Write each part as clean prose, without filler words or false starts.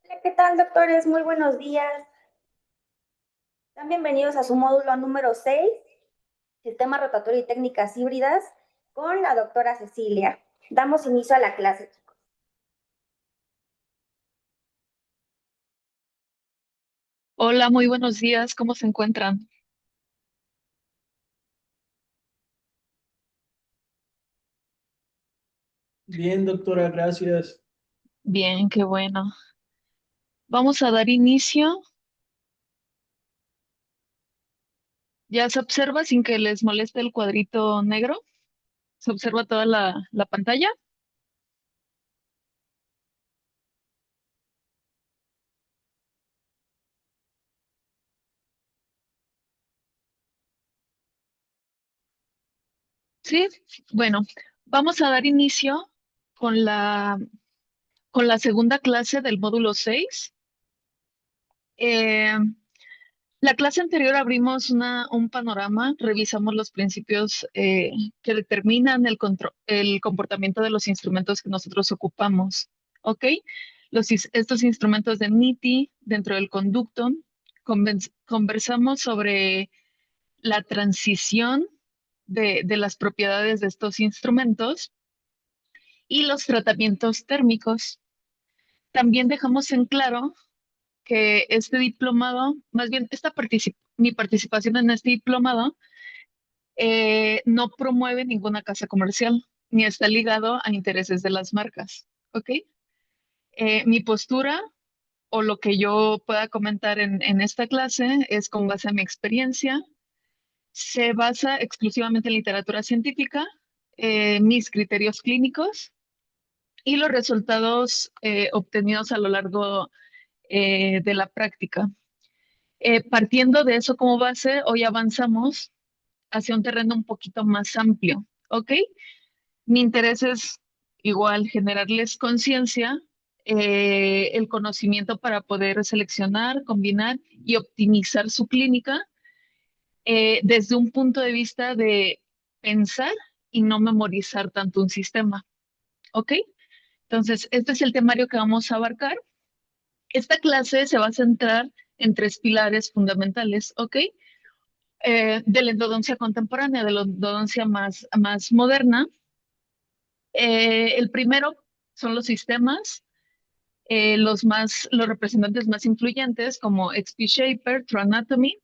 ¿Qué tal, doctores? Muy buenos días. Sean bienvenidos a su módulo número 6, Sistema Rotatorio y Técnicas Híbridas, con la doctora Cecilia. Damos inicio a la clase. Hola, muy buenos días. ¿Cómo se encuentran? Bien, doctora, gracias. Bien, qué bueno. Vamos a dar inicio. ¿Ya se observa sin que les moleste el cuadrito negro? ¿Se observa toda la pantalla? Sí. Bueno, vamos a dar inicio con la segunda clase del módulo 6. Eh, la clase anterior abrimos un panorama, revisamos los principios que determinan el comportamiento de los instrumentos que nosotros ocupamos. ¿Ok? Estos instrumentos de MITI dentro del conducto, conversamos sobre la transición de las propiedades de estos instrumentos y los tratamientos térmicos. También dejamos en claro que este diplomado, más bien mi participación en este diplomado, no promueve ninguna casa comercial ni está ligado a intereses de las marcas. ¿Ok? Mi postura o lo que yo pueda comentar en esta clase es con base a mi experiencia. Se basa exclusivamente en literatura científica, mis criterios clínicos y los resultados obtenidos a lo largo de la práctica. Partiendo de eso como base, hoy avanzamos hacia un terreno un poquito más amplio, ¿ok? Mi interés es igual generarles conciencia, el conocimiento para poder seleccionar, combinar y optimizar su clínica desde un punto de vista de pensar y no memorizar tanto un sistema, ¿ok? Entonces, este es el temario que vamos a abarcar. Esta clase se va a centrar en tres pilares fundamentales, ¿ok? De la endodoncia contemporánea, de la endodoncia más moderna. El primero son los sistemas, los representantes más influyentes como XP Shaper, True Anatomy,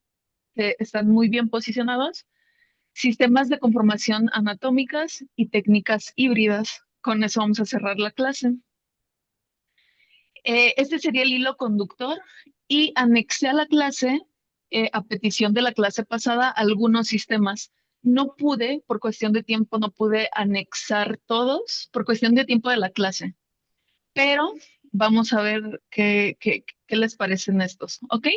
que están muy bien posicionados, sistemas de conformación anatómicas y técnicas híbridas. Con eso vamos a cerrar la clase. Este sería el hilo conductor y anexé a la clase, a petición de la clase pasada, algunos sistemas. No pude, por cuestión de tiempo, no pude anexar todos, por cuestión de tiempo de la clase, pero vamos a ver qué les parecen estos, ¿ok?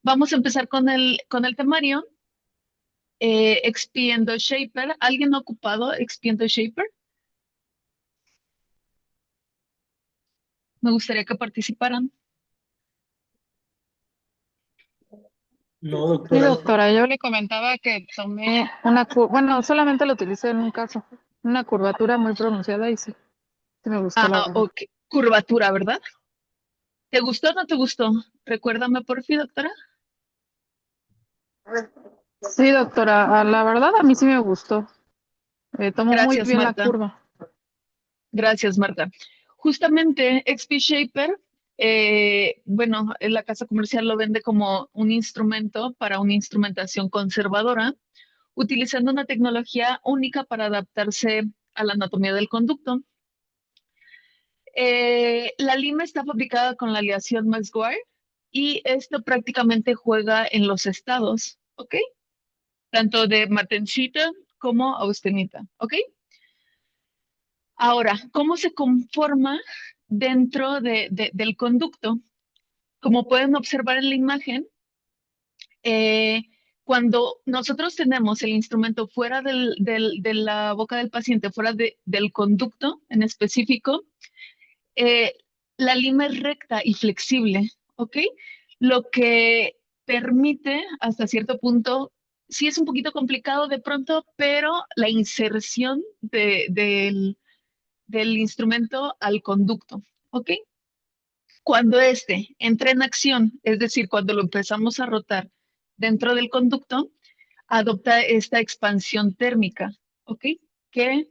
Vamos a empezar con el temario. Expiendo Shaper. ¿Alguien ha ocupado Expiendo Shaper? Me gustaría que participaran. No, Sí, doctora, doctora, yo le comentaba que tomé bueno, solamente lo utilicé en un caso, una curvatura muy pronunciada y sí, sí me gustó la Ah, verdad. ok. Curvatura, ¿verdad? ¿Te gustó o no te gustó? Recuérdame por fin, doctora. Sí, doctora, la verdad a mí sí me gustó, tomó muy Gracias, bien la Marta. curva. Gracias, Marta. Justamente XP Shaper, bueno, la casa comercial lo vende como un instrumento para una instrumentación conservadora, utilizando una tecnología única para adaptarse a la anatomía del conducto. La lima está fabricada con la aleación Maxwell y esto prácticamente juega en los estados, ¿ok? Tanto de Martensita como Austenita, ¿ok? Ahora, ¿cómo se conforma dentro del conducto? Como pueden observar en la imagen, eh, cuando nosotros tenemos el instrumento fuera de la boca del paciente, fuera del conducto en específico, eh, la lima es recta y flexible, ¿ok? Lo que permite hasta cierto punto, sí es un poquito complicado de pronto, pero la inserción del instrumento al conducto, ¿ok? Cuando este entra en acción, es decir, cuando lo empezamos a rotar dentro del conducto, adopta esta expansión térmica, ¿ok? Que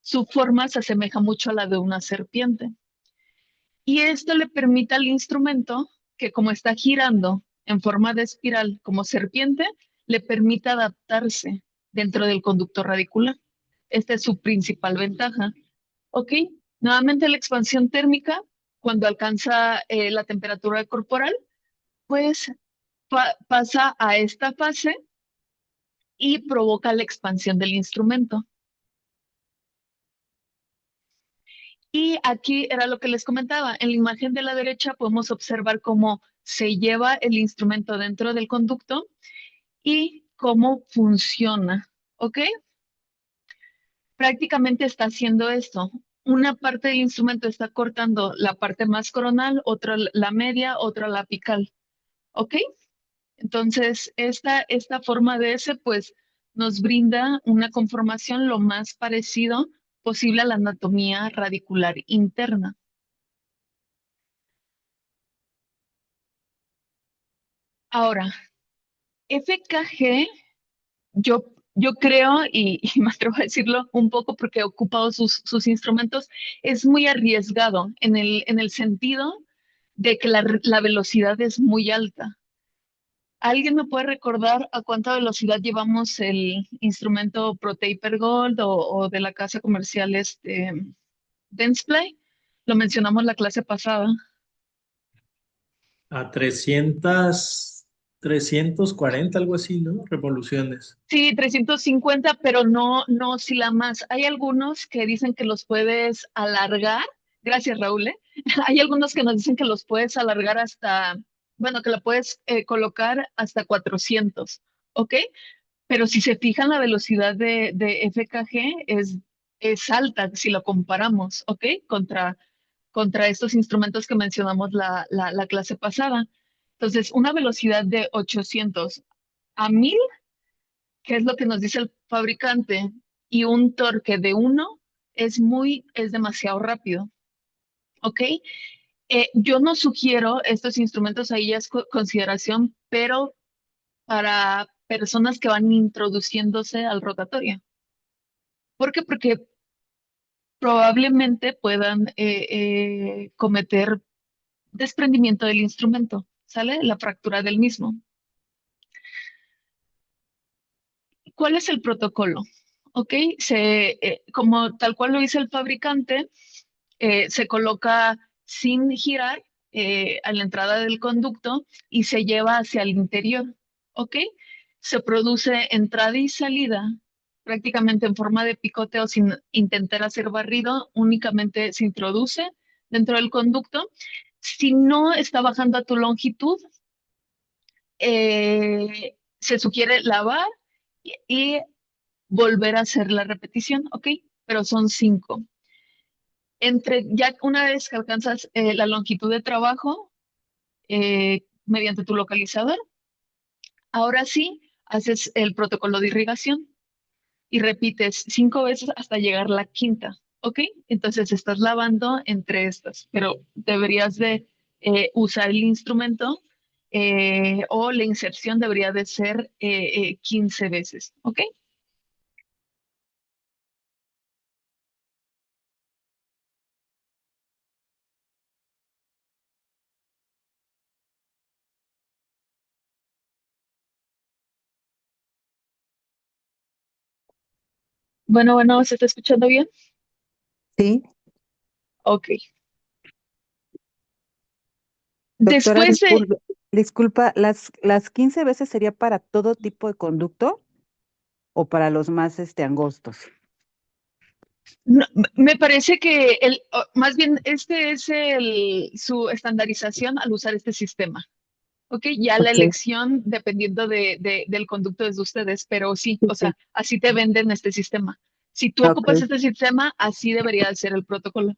su forma se asemeja mucho a la de una serpiente. Y esto le permite al instrumento que como está girando en forma de espiral como serpiente, le permite adaptarse dentro del conducto radicular. Esta es su principal ventaja. ¿Ok? Nuevamente la expansión térmica, cuando alcanza la temperatura corporal, pues pasa a esta fase y provoca la expansión del instrumento. Y aquí era lo que les comentaba. En la imagen de la derecha podemos observar cómo se lleva el instrumento dentro del conducto y cómo funciona. ¿Ok? Prácticamente está haciendo esto. Una parte del instrumento está cortando la parte más coronal, otra la media, otra la apical. ¿Ok? Entonces, esta forma de S, pues, nos brinda una conformación lo más parecido posible a la anatomía radicular interna. Ahora, FKG, yo creo, y me atrevo a decirlo un poco porque he ocupado sus instrumentos, es muy arriesgado en el sentido de que la velocidad es muy alta. ¿Alguien me puede recordar a cuánta velocidad llevamos el instrumento ProTaper Gold o de la casa comercial Densplay? Lo mencionamos la clase pasada. A 340, algo así, ¿no? Revoluciones. Sí, 350, pero no oscila más. Hay algunos que dicen que los puedes alargar. Gracias, Raúl. Hay algunos que nos dicen que los puedes alargar hasta, bueno, que la puedes colocar hasta 400, ¿ok? Pero si se fijan, la velocidad de FKG es alta si lo comparamos, ¿ok? Contra estos instrumentos que mencionamos la clase pasada. Entonces, una velocidad de 800 a 1000, que es lo que nos dice el fabricante, y un torque de 1 es demasiado rápido, ¿ok? Yo no sugiero estos instrumentos, ahí ya es consideración, pero para personas que van introduciéndose al rotatorio. ¿Por qué? Porque probablemente puedan cometer desprendimiento del instrumento, ¿sale? La fractura del mismo. ¿Cuál es el protocolo? ¿Ok? Como tal cual lo dice el fabricante, se coloca sin girar a la entrada del conducto y se lleva hacia el interior. ¿Ok? Se produce entrada y salida prácticamente en forma de picoteo sin intentar hacer barrido, únicamente se introduce dentro del conducto. Si no está bajando a tu longitud, se sugiere lavar y volver a hacer la repetición, ¿ok? Pero son 5. Ya una vez que alcanzas la longitud de trabajo mediante tu localizador, ahora sí haces el protocolo de irrigación y repites 5 veces hasta llegar la quinta, ¿ok? Entonces estás lavando entre estas, pero deberías de usar el instrumento o la inserción debería de ser 15 veces, ¿ok? Bueno, ¿se está escuchando bien? Sí, Ok. doctora, Después de, disculpa, ¿las 15 veces sería para todo tipo de conducto o para los más angostos? no, me parece que más bien este es su estandarización al usar este sistema. Ok, ya la Ok, elección dependiendo del conducto es de ustedes, pero sí, sí, o sí, sea, así te venden este sistema. Si tú ok, ocupas este sistema, así debería de ser el protocolo.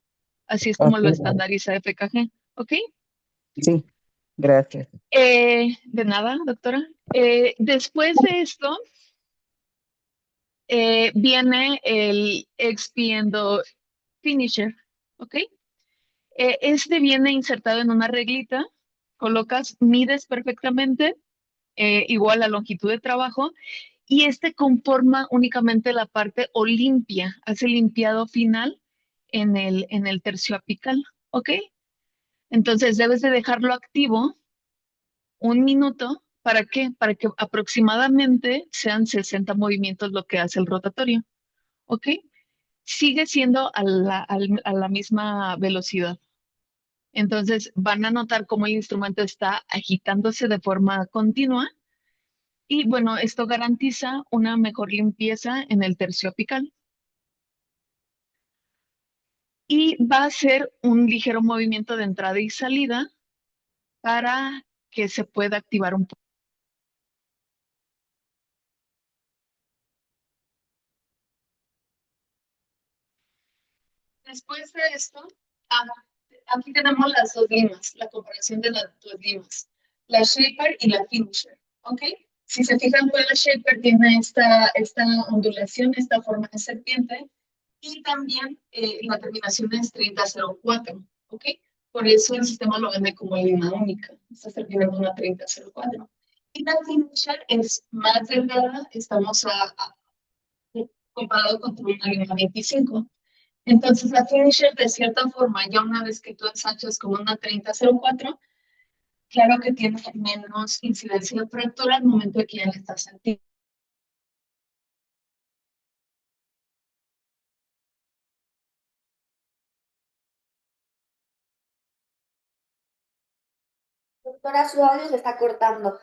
Así es como ok, lo estandariza FKG. ¿Ok? sí, gracias. De nada, doctora. Después de esto, viene el expiendo finisher. ¿Ok? Este viene insertado en una reglita, colocas, mides perfectamente, igual la longitud de trabajo, y este conforma únicamente la parte o limpia, hace limpiado final en el tercio apical, ¿ok? Entonces debes de dejarlo activo 1 minuto. ¿Para qué? Para que aproximadamente sean 60 movimientos lo que hace el rotatorio, ¿ok? Sigue siendo a la misma velocidad. Entonces van a notar cómo el instrumento está agitándose de forma continua y bueno, esto garantiza una mejor limpieza en el tercio apical. Y va a ser un ligero movimiento de entrada y salida para que se pueda activar un poco. Después de esto, ah, aquí tenemos las dos limas, la comparación de las dos limas, la shaper y la finisher, ¿ok? Si se fijan, pues la shaper tiene esta ondulación, esta forma de serpiente, y también la terminación es 3004, ¿ok? Por eso el sistema lo vende como lima única, está terminando una 3004. Y la finisher es más delgada, estamos comparado con una lima 25. Entonces, la finisher, de cierta forma, ya una vez que tú ensachas como una 3004, claro que tiene menos incidencia de fractura al momento de que ya le estás sentiendo. Doctora, su audio se está cortando.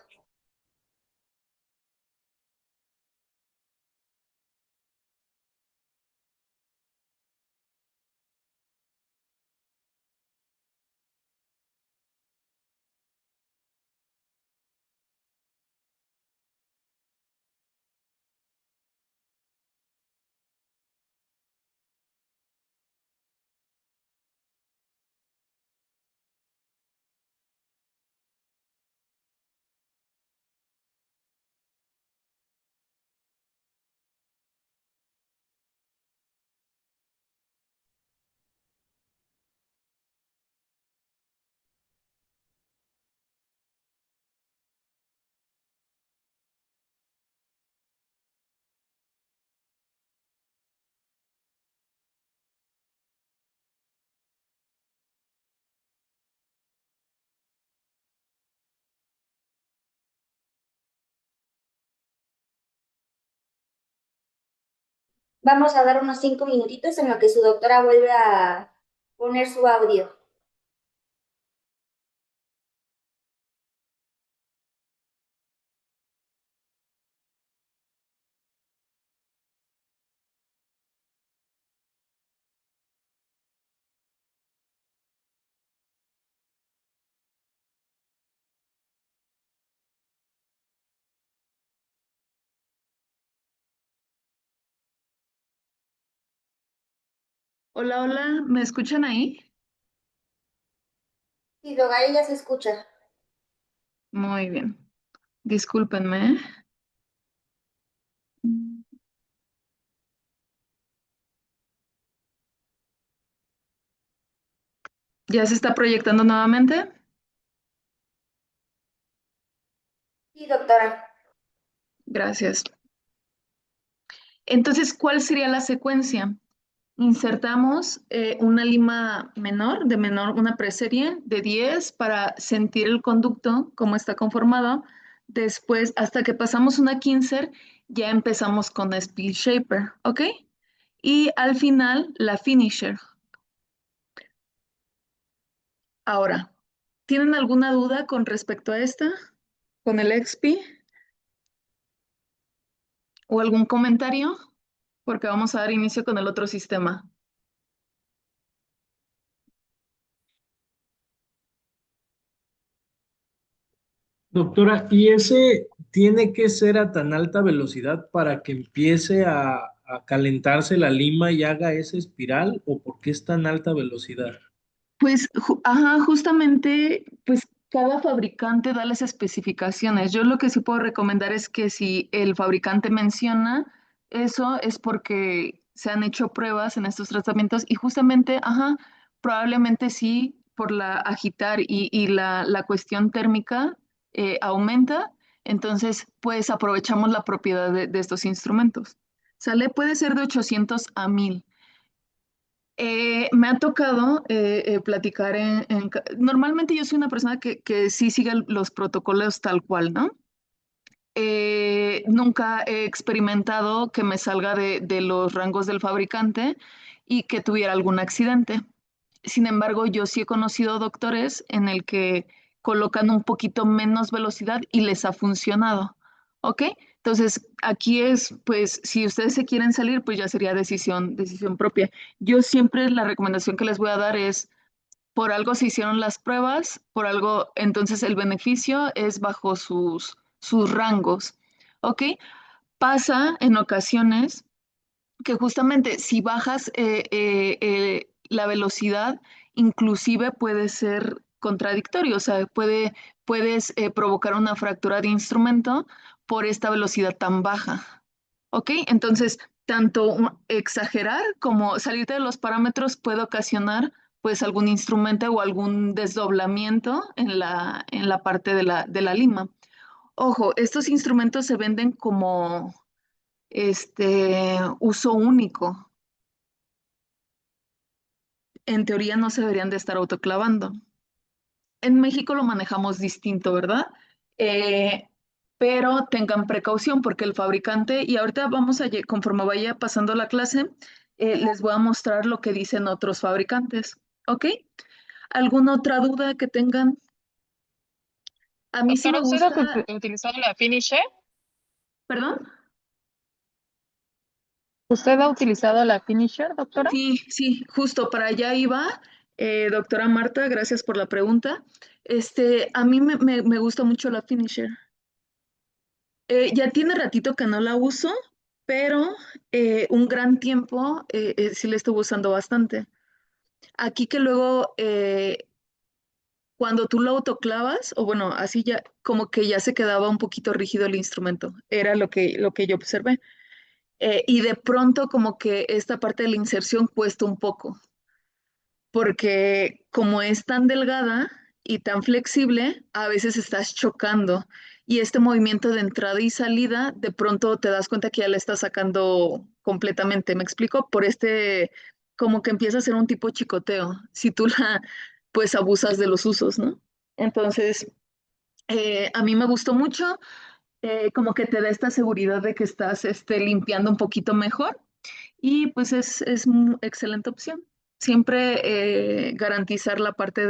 Vamos a dar unos 5 minutitos en lo que su doctora vuelve a poner su audio. Hola, hola, ¿me escuchan ahí? Sí, doctora, ella se escucha. Muy bien, discúlpenme. ¿Ya se está proyectando nuevamente? Sí, doctora. Gracias. Entonces, ¿cuál sería la secuencia? Insertamos una lima menor, una preserie de 10 para sentir el conducto, cómo está conformado. Después, hasta que pasamos una 15, ya empezamos con la Spill Shaper, ¿ok? Y al final, la Finisher. Ahora, ¿tienen alguna duda con respecto a esta? ¿Con el XP? ¿O algún comentario? Porque vamos a dar inicio con el otro sistema. Doctora, ¿y ese tiene que ser a tan alta velocidad para que empiece a calentarse la lima y haga esa espiral? ¿O por qué es tan alta velocidad? Pues, ajá, justamente, pues cada fabricante da las especificaciones. Yo lo que sí puedo recomendar es que si el fabricante menciona eso es porque se han hecho pruebas en estos tratamientos y justamente, ajá, probablemente sí, por la agitar y la cuestión térmica aumenta, entonces pues aprovechamos la propiedad de estos instrumentos. ¿Sale? Puede ser de 800 a 1000. Me ha tocado platicar normalmente yo soy una persona que sí sigue los protocolos tal cual, ¿no? Nunca he experimentado que me salga de los rangos del fabricante y que tuviera algún accidente. Sin embargo, yo sí he conocido doctores en el que colocan un poquito menos velocidad y les ha funcionado. ¿Ok? Entonces, aquí es, pues, si ustedes se quieren salir, pues ya sería decisión propia. Yo siempre la recomendación que les voy a dar es, por algo se hicieron las pruebas, por algo, entonces el beneficio es bajo sus rangos. ¿Ok? Pasa en ocasiones que justamente si bajas la velocidad, inclusive puede ser contradictorio, o sea, puedes provocar una fractura de instrumento por esta velocidad tan baja. ¿Ok? Entonces, tanto exagerar como salirte de los parámetros puede ocasionar pues algún instrumento o algún desdoblamiento en la parte de la lima. Ojo, estos instrumentos se venden como uso único. En teoría no se deberían de estar autoclavando. En México lo manejamos distinto, ¿verdad? Eh, pero tengan precaución porque el fabricante, y ahorita conforme vaya pasando la clase, les voy a mostrar lo que dicen otros fabricantes, ¿ok? ¿Alguna otra duda que tengan? A mí sí me Doctora, ¿usted ha gusta, utilizado la Finisher? perdón. ¿Usted ha utilizado la Finisher, doctora? Sí, sí, justo para allá iba. Doctora Marta, gracias por la pregunta. A mí me gusta mucho la Finisher. Ya tiene ratito que no la uso, pero un gran tiempo sí la estuve usando bastante. Aquí que luego cuando tú lo autoclavas, o bueno, así ya como que ya se quedaba un poquito rígido el instrumento, era lo que yo observé. Y de pronto como que esta parte de la inserción cuesta un poco, porque como es tan delgada y tan flexible, a veces estás chocando y este movimiento de entrada y salida, de pronto te das cuenta que ya la estás sacando completamente, ¿me explico? Como que empieza a ser un tipo chicoteo, si tú pues abusas de los usos, ¿no? Entonces, a mí me gustó mucho, como que te da esta seguridad de que estás limpiando un poquito mejor y pues es una excelente opción. Siempre garantizar la parte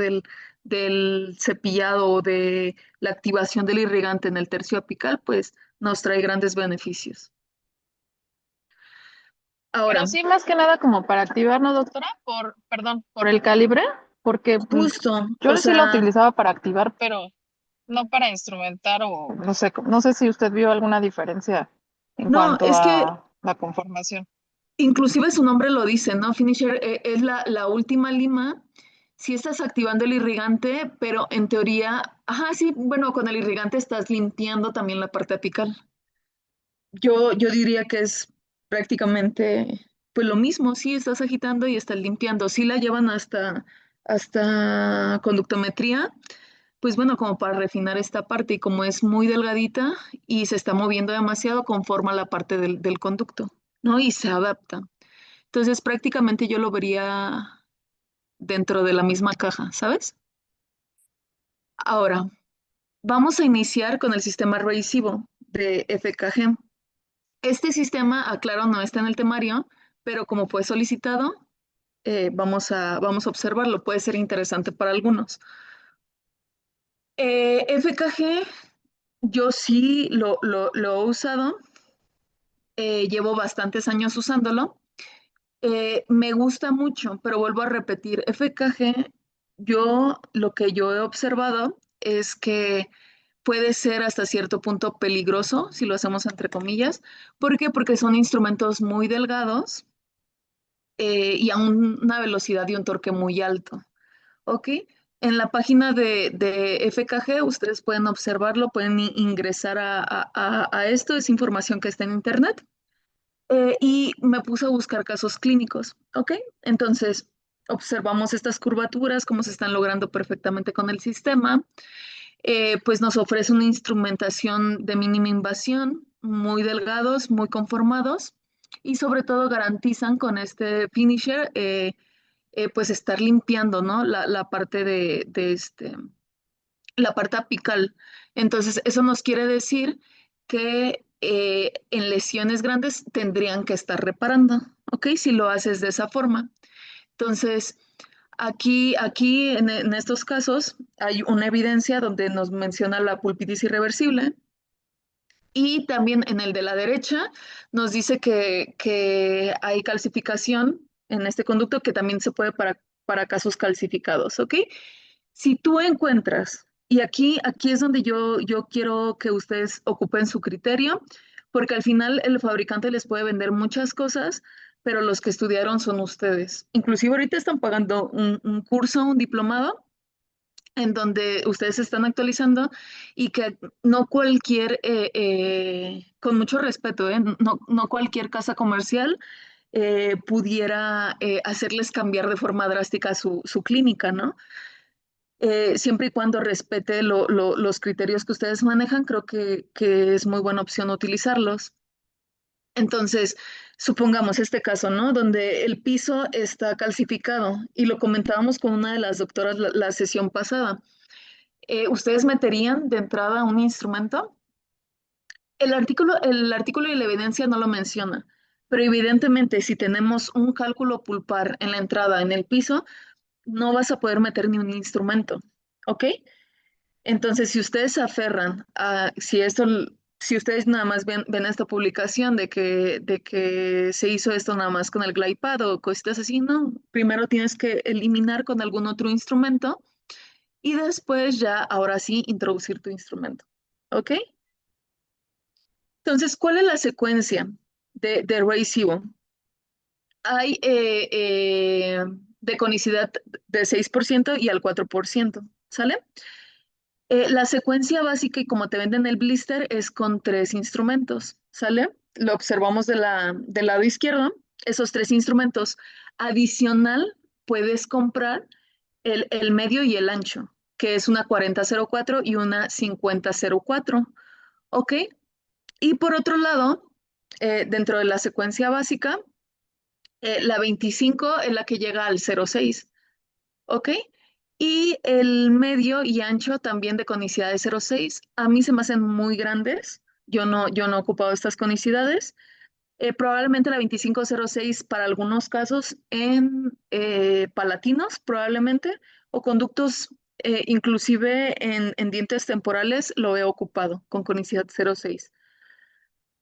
del cepillado o de la activación del irrigante en el tercio apical, pues nos trae grandes beneficios. Ahora, Pero sí, más que nada como para activar, ¿no, doctora? Perdón, por el calibre, porque justo, yo o sí la sea, utilizaba para activar, pero no para instrumentar o no sé si usted vio alguna diferencia en no, cuanto es que a la conformación. inclusive su nombre lo dice, ¿no? Finisher es la última lima. Si estás activando el irrigante, pero en teoría, ajá, sí, bueno, con el irrigante estás limpiando también la parte apical. Yo diría que es prácticamente pues lo mismo, sí, estás agitando y estás limpiando. Sí la llevan hasta conductometría, pues bueno, como para refinar esta parte y como es muy delgadita y se está moviendo demasiado, conforma la parte del conducto, ¿no? Y se adapta. Entonces prácticamente yo lo vería dentro de la misma caja, ¿sabes? Ahora, vamos a iniciar con el sistema revisivo de FKG. Este sistema, aclaro, no está en el temario, pero como fue solicitado, vamos a observarlo. Puede ser interesante para algunos. FKG, yo sí lo he usado, llevo bastantes años usándolo. Me gusta mucho, pero vuelvo a repetir, FKG, lo que yo he observado es que puede ser hasta cierto punto peligroso, si lo hacemos entre comillas. ¿Por qué? Porque son instrumentos muy delgados y a una velocidad y un torque muy alto. ¿Ok? En la página de FKG ustedes pueden observarlo, pueden ingresar a esto, es información que está en internet. Y me puse a buscar casos clínicos, ¿ok? Entonces, observamos estas curvaturas, cómo se están logrando perfectamente con el sistema. Pues nos ofrece una instrumentación de mínima invasión, muy delgados, muy conformados y sobre todo garantizan con este finisher pues estar limpiando, ¿no? La parte la parte apical. Entonces, eso nos quiere decir que en lesiones grandes tendrían que estar reparando, ¿ok? Si lo haces de esa forma. Entonces, aquí en estos casos hay una evidencia donde nos menciona la pulpitis irreversible y también en el de la derecha nos dice que hay calcificación en este conducto que también se puede para casos calcificados, ¿ok? Si tú encuentras, y aquí es donde yo quiero que ustedes ocupen su criterio, porque al final el fabricante les puede vender muchas cosas, pero los que estudiaron son ustedes. Inclusive ahorita están pagando un curso, un diplomado, en donde ustedes se están actualizando y que no cualquier, con mucho respeto, no cualquier casa comercial pudiera hacerles cambiar de forma drástica su clínica, ¿no? Siempre y cuando respete los criterios que ustedes manejan, creo que es muy buena opción utilizarlos. Entonces, supongamos este caso, ¿no? Donde el piso está calcificado y lo comentábamos con una de las doctoras la sesión pasada. ¿Ustedes meterían de entrada un instrumento? El artículo y la evidencia no lo menciona, pero evidentemente si tenemos un cálculo pulpar en la entrada, en el piso, no vas a poder meter ni un instrumento, ¿ok? Entonces, si ustedes se aferran a, si ustedes nada más ven esta publicación de que se hizo esto nada más con el GlidePad o cositas así, no, primero tienes que eliminar con algún otro instrumento y después ya, ahora sí, introducir tu instrumento, ¿ok? Entonces, ¿cuál es la secuencia de Ray-Sibo? Hay de conicidad de 6% y al 4%, ¿sale? La secuencia básica y como te venden el blister es con 3 instrumentos, ¿sale? Lo observamos del lado izquierdo, esos 3 instrumentos. Adicional, puedes comprar el medio y el ancho, que es una 4004 y una 5004, ¿ok? Y por otro lado, dentro de la secuencia básica, la 25 es la que llega al 06, ¿ok? Y el medio y ancho también de conicidad de 0,6. A mí se me hacen muy grandes. Yo no he ocupado estas conicidades. Probablemente la 2506 para algunos casos en palatinos, probablemente, o conductos, inclusive en dientes temporales, lo he ocupado con conicidad 0,6.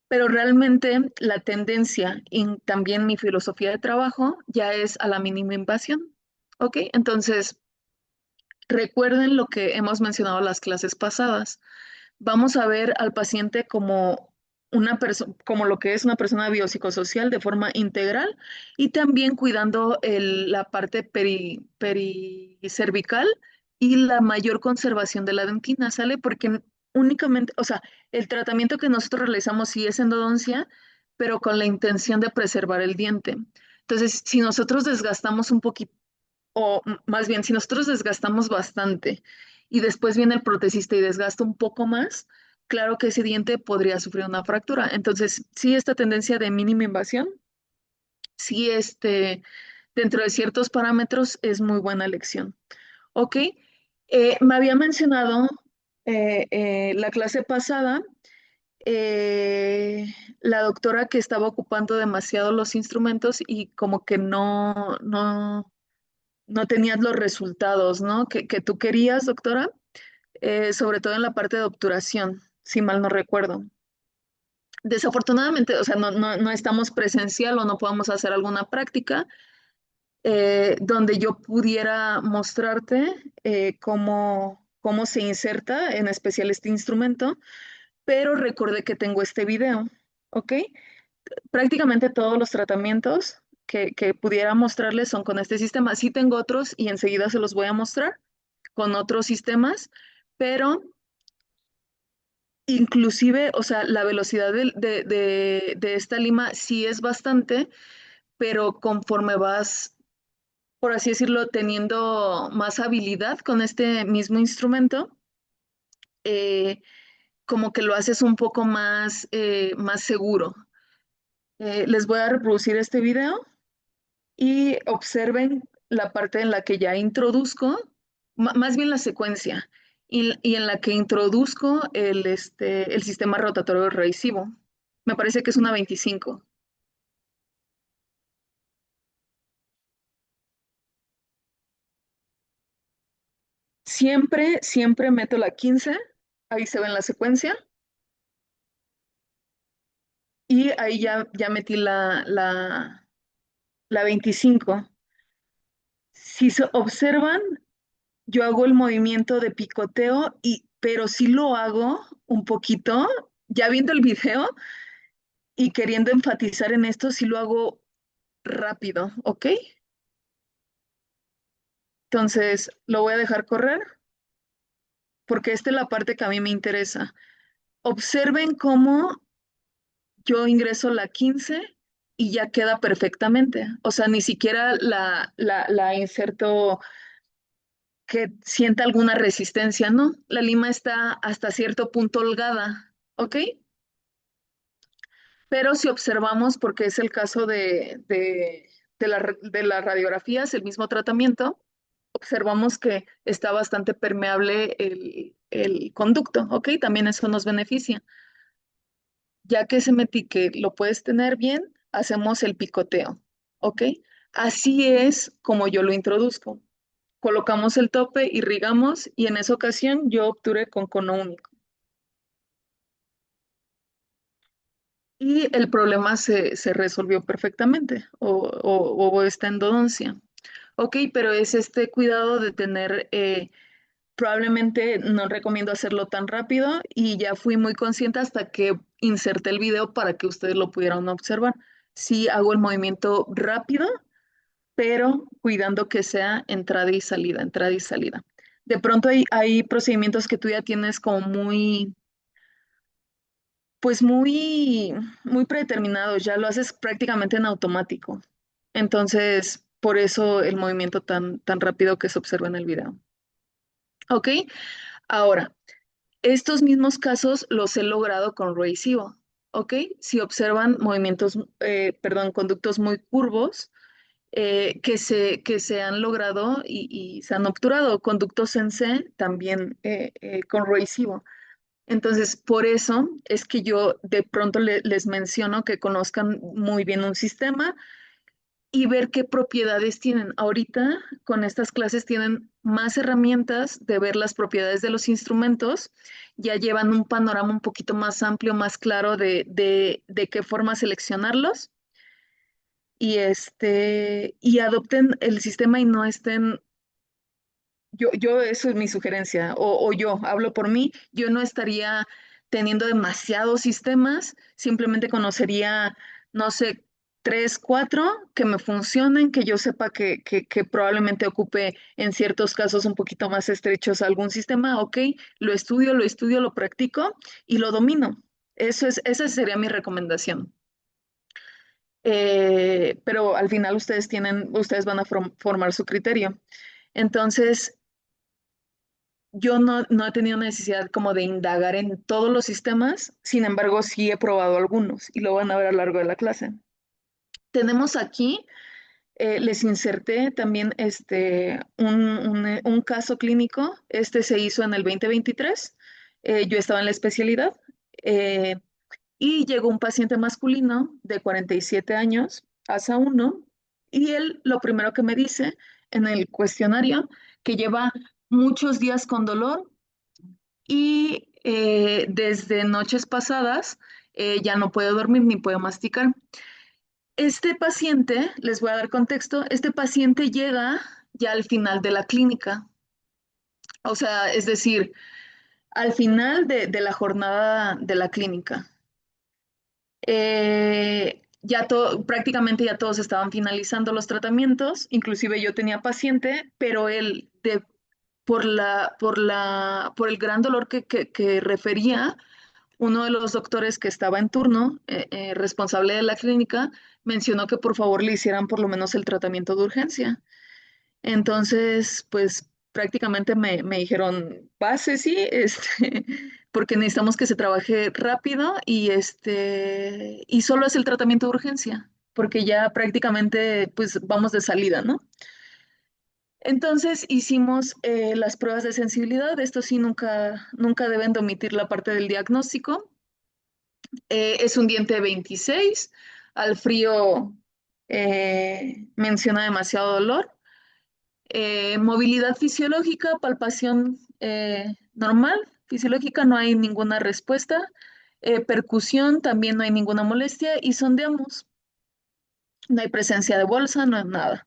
Pero realmente la tendencia y también mi filosofía de trabajo ya es a la mínima invasión. ¿Ok? Entonces, recuerden lo que hemos mencionado en las clases pasadas. Vamos a ver al paciente como una persona, como lo que es una persona biopsicosocial de forma integral y también cuidando la parte pericervical y la mayor conservación de la dentina, ¿sale? Porque únicamente, o sea, el tratamiento que nosotros realizamos sí es endodoncia, pero con la intención de preservar el diente. Entonces, si nosotros desgastamos un poquito o más bien, si nosotros desgastamos bastante y después viene el protesista y desgasta un poco más, claro que ese diente podría sufrir una fractura. Entonces, sí, esta tendencia de mínima invasión, sí, dentro de ciertos parámetros es muy buena elección. ¿Ok? Me había mencionado la clase pasada, la doctora que estaba ocupando demasiado los instrumentos y como que no tenías los resultados, ¿no? Que tú querías, doctora, sobre todo en la parte de obturación, si mal no recuerdo. Desafortunadamente, o sea, no estamos presencial o no podemos hacer alguna práctica donde yo pudiera mostrarte cómo se inserta en especial este instrumento, pero recordé que tengo este video, ¿ok? Prácticamente todos los tratamientos que pudiera mostrarles son con este sistema. Sí tengo otros y enseguida se los voy a mostrar con otros sistemas, pero inclusive, o sea, la velocidad de esta lima sí es bastante, pero conforme vas por así decirlo, teniendo más habilidad con este mismo instrumento, eh, como que lo haces un poco más, más seguro. Les voy a reproducir este video y observen la parte en la que ya introduzco, más bien la secuencia, y en la que introduzco el sistema rotatorio revisivo. Me parece que es una 25. Siempre, siempre meto la 15, ahí se ve en la secuencia, y ahí ya metí la 25. Si se observan, yo hago el movimiento de picoteo, pero sí lo hago un poquito, ya viendo el video y queriendo enfatizar en esto, sí lo hago rápido, ¿ok? Entonces, lo voy a dejar correr porque esta es la parte que a mí me interesa. Observen cómo yo ingreso la 15 y ya queda perfectamente. O sea, ni siquiera la inserto que sienta alguna resistencia, ¿no? La lima está hasta cierto punto holgada, ¿ok? Pero si observamos, porque es el caso de las radiografías, el mismo tratamiento, observamos que está bastante permeable el conducto, ¿ok? También eso nos beneficia. Ya que ese metique lo puedes tener bien, hacemos el picoteo, ¿ok? Así es como yo lo introduzco. Colocamos el tope, irrigamos y en esa ocasión yo obturé con cono único. Y el problema se resolvió perfectamente o esta endodoncia. Ok, pero es este cuidado de tener, probablemente no recomiendo hacerlo tan rápido y ya fui muy consciente hasta que inserté el video para que ustedes lo pudieran observar. Sí hago el movimiento rápido, pero cuidando que sea entrada y salida, entrada y salida. De pronto hay procedimientos que tú ya tienes como muy, pues muy predeterminados, ya lo haces prácticamente en automático. Entonces, por eso el movimiento tan rápido que se observa en el video. ¿Ok? Ahora, estos mismos casos los he logrado con Recibo. ¿Ok? Si observan movimientos, perdón, conductos muy curvos, que se han logrado y se han obturado. Conductos en C también con Recibo. Entonces, por eso es que yo de pronto les menciono que conozcan muy bien un sistema y ver qué propiedades tienen. Ahorita con estas clases tienen más herramientas de ver las propiedades de los instrumentos, ya llevan un panorama un poquito más amplio, más claro de qué forma seleccionarlos y adopten el sistema y no estén. Eso es mi sugerencia, o yo hablo por mí, yo no estaría teniendo demasiados sistemas, simplemente conocería, no sé, tres, cuatro que me funcionen, que yo sepa que probablemente ocupe en ciertos casos un poquito más estrechos algún sistema, ok, lo estudio, lo practico y lo domino. Esa sería mi recomendación. Pero al final ustedes van a formar su criterio. Entonces, yo no he tenido necesidad como de indagar en todos los sistemas, sin embargo, sí he probado algunos y lo van a ver a lo largo de la clase. Tenemos aquí, les inserté también un caso clínico. Este se hizo en el 2023. Yo estaba en la especialidad eh, y llegó un paciente masculino de 47 años, ASA 1, y él lo primero que me dice en el cuestionario que lleva muchos días con dolor y desde noches pasadas ya no puede dormir ni puede masticar. Este paciente, les voy a dar contexto, este paciente llega ya al final de la clínica, o sea, es decir, al final de la jornada de la clínica. Prácticamente ya todos estaban finalizando los tratamientos, inclusive yo tenía paciente, pero él por el gran dolor que refería, uno de los doctores que estaba en turno, responsable de la clínica, mencionó que por favor le hicieran por lo menos el tratamiento de urgencia. Entonces, pues prácticamente me dijeron, pase, sí, porque necesitamos que se trabaje rápido y solo es el tratamiento de urgencia, porque ya prácticamente pues vamos de salida, ¿no? Entonces hicimos las pruebas de sensibilidad. Esto sí, nunca deben de omitir la parte del diagnóstico. Es un diente 26. Al frío menciona demasiado dolor. Movilidad fisiológica, palpación normal, fisiológica, no hay ninguna respuesta. Percusión, también no hay ninguna molestia. Y sondeamos. No hay presencia de bolsa, no hay nada.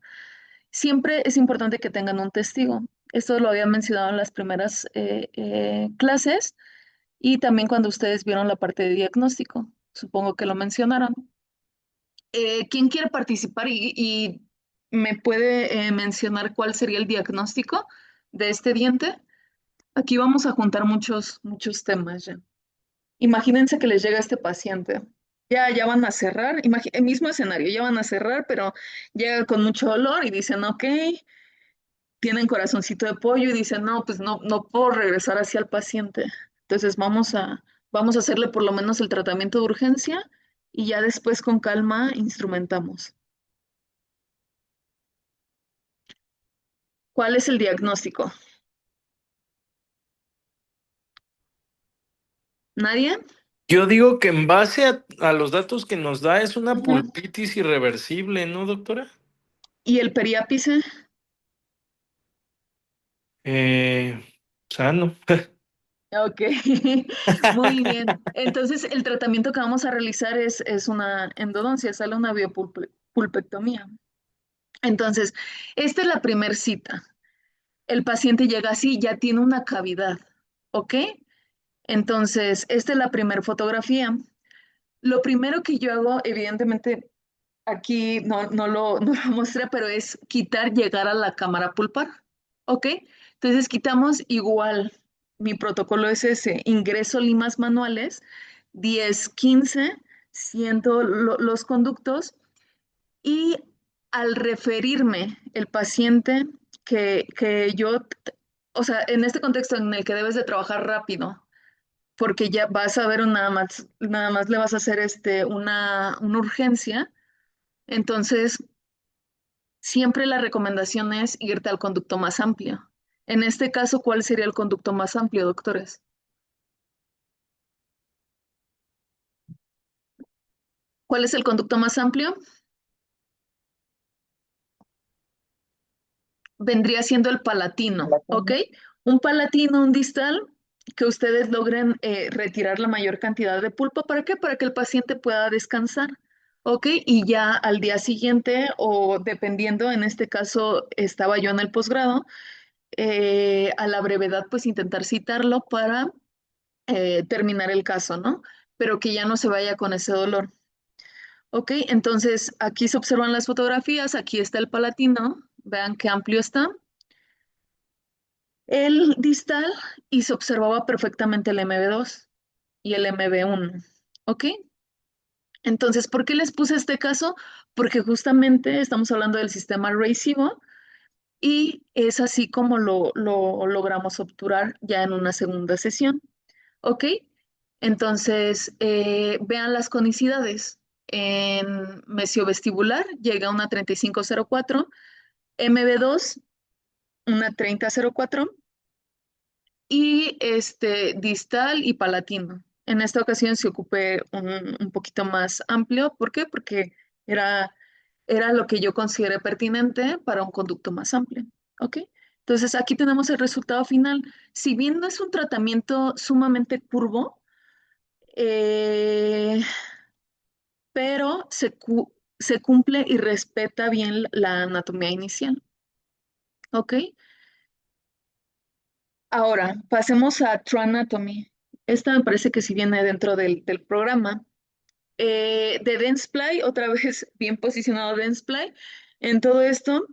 Siempre es importante que tengan un testigo. Esto lo había mencionado en las primeras clases y también cuando ustedes vieron la parte de diagnóstico. Supongo que lo mencionaron. ¿Quién quiere participar y me puede mencionar cuál sería el diagnóstico de este diente? Aquí vamos a juntar muchos temas ya. Imagínense que les llega este paciente. Ya van a cerrar, el mismo escenario, ya van a cerrar, pero llega con mucho dolor y dicen, ok, tienen corazoncito de pollo y dicen, no, pues no puedo regresar hacia el paciente. Entonces vamos a hacerle por lo menos el tratamiento de urgencia y ya después con calma instrumentamos. ¿Cuál es el diagnóstico? ¿Nadie? Yo digo que en base a los datos que nos da es una Ujú. pulpitis irreversible, ¿no, doctora? ¿Y el periápice? Eh, Sano. Ok, muy bien. Entonces, el tratamiento que vamos a realizar es una endodoncia, sale una biopulpectomía. Entonces, esta es la primer cita. El paciente llega así, ya tiene una cavidad, ¿ok? Entonces, esta es la primera fotografía. Lo primero que yo hago, evidentemente, aquí no lo mostré, pero es quitar, llegar a la cámara pulpar, ¿ok? Entonces, quitamos igual, mi protocolo es ese, ingreso limas manuales, 10, 15, siento los conductos y al referirme el paciente que yo, o sea, en este contexto en el que debes de trabajar rápido, porque ya vas a ver nada más le vas a hacer una urgencia, entonces siempre la recomendación es irte al conducto más amplio. En este caso, ¿cuál sería el conducto más amplio, doctores? ¿Cuál es el conducto más amplio? Vendría siendo el palatino, ¿ok? Un palatino, un distal, que ustedes logren retirar la mayor cantidad de pulpa. ¿Para qué? Para que el paciente pueda descansar, ¿ok? Y ya al día siguiente, o dependiendo, en este caso estaba yo en el posgrado, a la brevedad, pues intentar citarlo para terminar el caso, ¿no? Pero que ya no se vaya con ese dolor. ¿Ok? Entonces, aquí se observan las fotografías, aquí está el palatino, vean qué amplio está. El distal y se observaba perfectamente el MB2 y el MB1. ¿Ok? Entonces, ¿por qué les puse este caso? Porque justamente estamos hablando del sistema RACIBO y es así como lo logramos obturar ya en una segunda sesión. ¿Ok? Entonces, vean las conicidades. En mesiovestibular llega una 3504, MB2 una 3004 y distal y palatino. En esta ocasión se ocupé un poquito más amplio. ¿Por qué? Porque era, era lo que yo consideré pertinente para un conducto más amplio. ¿Ok? Entonces aquí tenemos el resultado final. Si bien no es un tratamiento sumamente curvo, eh, pero se cumple y respeta bien la anatomía inicial. ¿Ok? Ahora, pasemos a True Anatomy. Esta me parece que sí viene dentro del programa. De Dentsply, otra vez bien posicionado Dentsply en todo esto.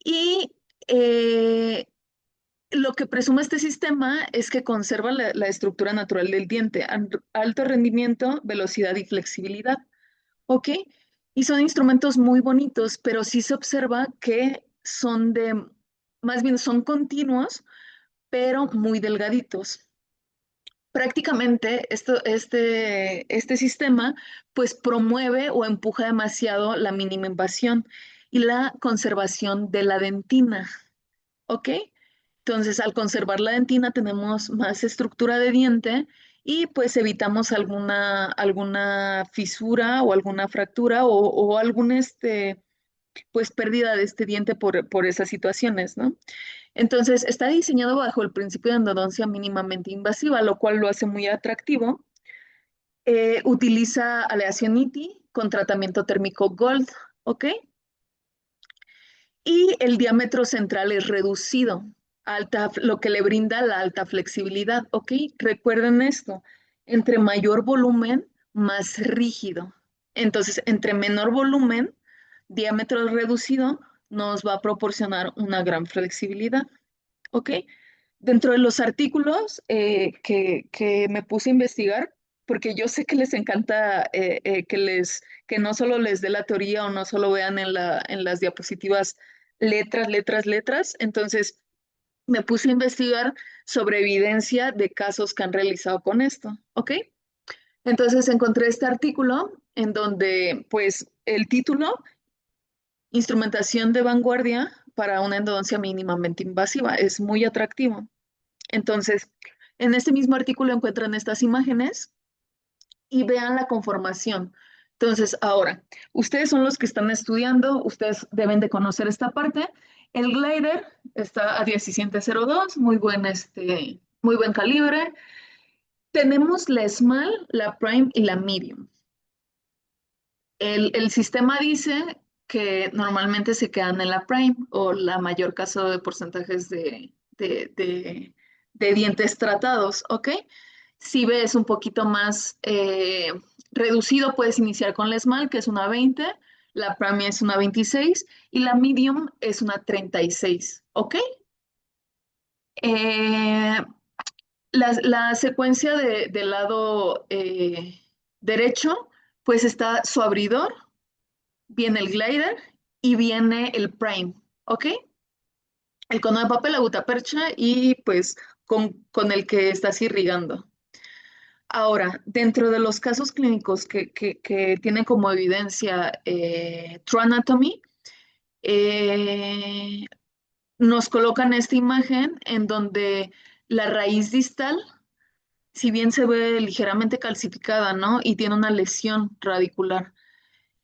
Y eh, lo que presume este sistema es que conserva la estructura natural del diente, alto rendimiento, velocidad y flexibilidad. ¿Ok? Y son instrumentos muy bonitos, pero sí se observa que son de más bien son continuos, pero muy delgaditos. Prácticamente este sistema pues promueve o empuja demasiado la mínima invasión y la conservación de la dentina, ¿ok? Entonces, al conservar la dentina tenemos más estructura de diente y pues evitamos alguna fisura o alguna fractura o algún pues pérdida de este diente por esas situaciones, ¿no? Entonces, está diseñado bajo el principio de endodoncia mínimamente invasiva, lo cual lo hace muy atractivo. Utiliza aleación ITI con tratamiento térmico Gold, ¿ok? Y el diámetro central es reducido, lo que le brinda la alta flexibilidad, ¿ok? Recuerden esto, entre mayor volumen, más rígido. Entonces, entre menor volumen, diámetro reducido, nos va a proporcionar una gran flexibilidad, ¿ok? Dentro de los artículos que me puse a investigar, porque yo sé que les encanta que no solo les dé la teoría o no solo vean en las diapositivas letras, letras, letras. Entonces me puse a investigar sobre evidencia de casos que han realizado con esto, ¿ok? Entonces encontré este artículo en donde, pues, el título, Instrumentación de vanguardia para una endodoncia mínimamente invasiva, es muy atractivo. Entonces, en este mismo artículo encuentran estas imágenes y vean la conformación. Entonces, ahora, ustedes son los que están estudiando, ustedes deben de conocer esta parte. El glider está a 1702, muy buen calibre. Tenemos la small, la prime y la medium. El sistema dice que normalmente se quedan en la prime o la mayor caso de porcentajes de dientes tratados, ¿ok? Si ves un poquito más reducido, puedes iniciar con la small, que es una 20, la prime es una 26 y la medium es una 36, ¿ok? Eh, la secuencia del lado derecho, pues está su abridor, viene el glider y viene el prime, ¿ok? El cono de papel, la gutapercha y pues con el que estás irrigando. Ahora, dentro de los casos clínicos que tienen como evidencia True Anatomy, eh, nos colocan esta imagen en donde la raíz distal, si bien se ve ligeramente calcificada, ¿no? Y tiene una lesión radicular.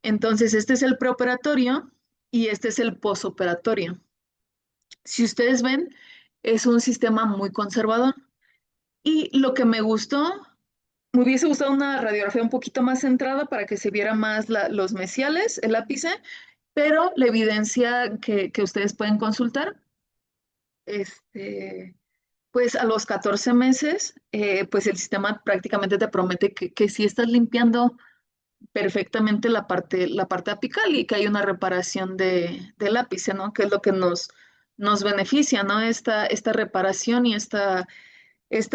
Entonces, este es el preoperatorio y este es el posoperatorio. Si ustedes ven, es un sistema muy conservador. Y lo que me hubiese gustado una radiografía un poquito más centrada para que se viera más los mesiales, el ápice, pero la evidencia que ustedes pueden consultar, este, pues a los 14 meses, pues el sistema prácticamente te promete que si estás limpiando perfectamente la parte apical y que hay una reparación del ápice, ¿no? Que es lo que nos beneficia, ¿no? Esta reparación y esta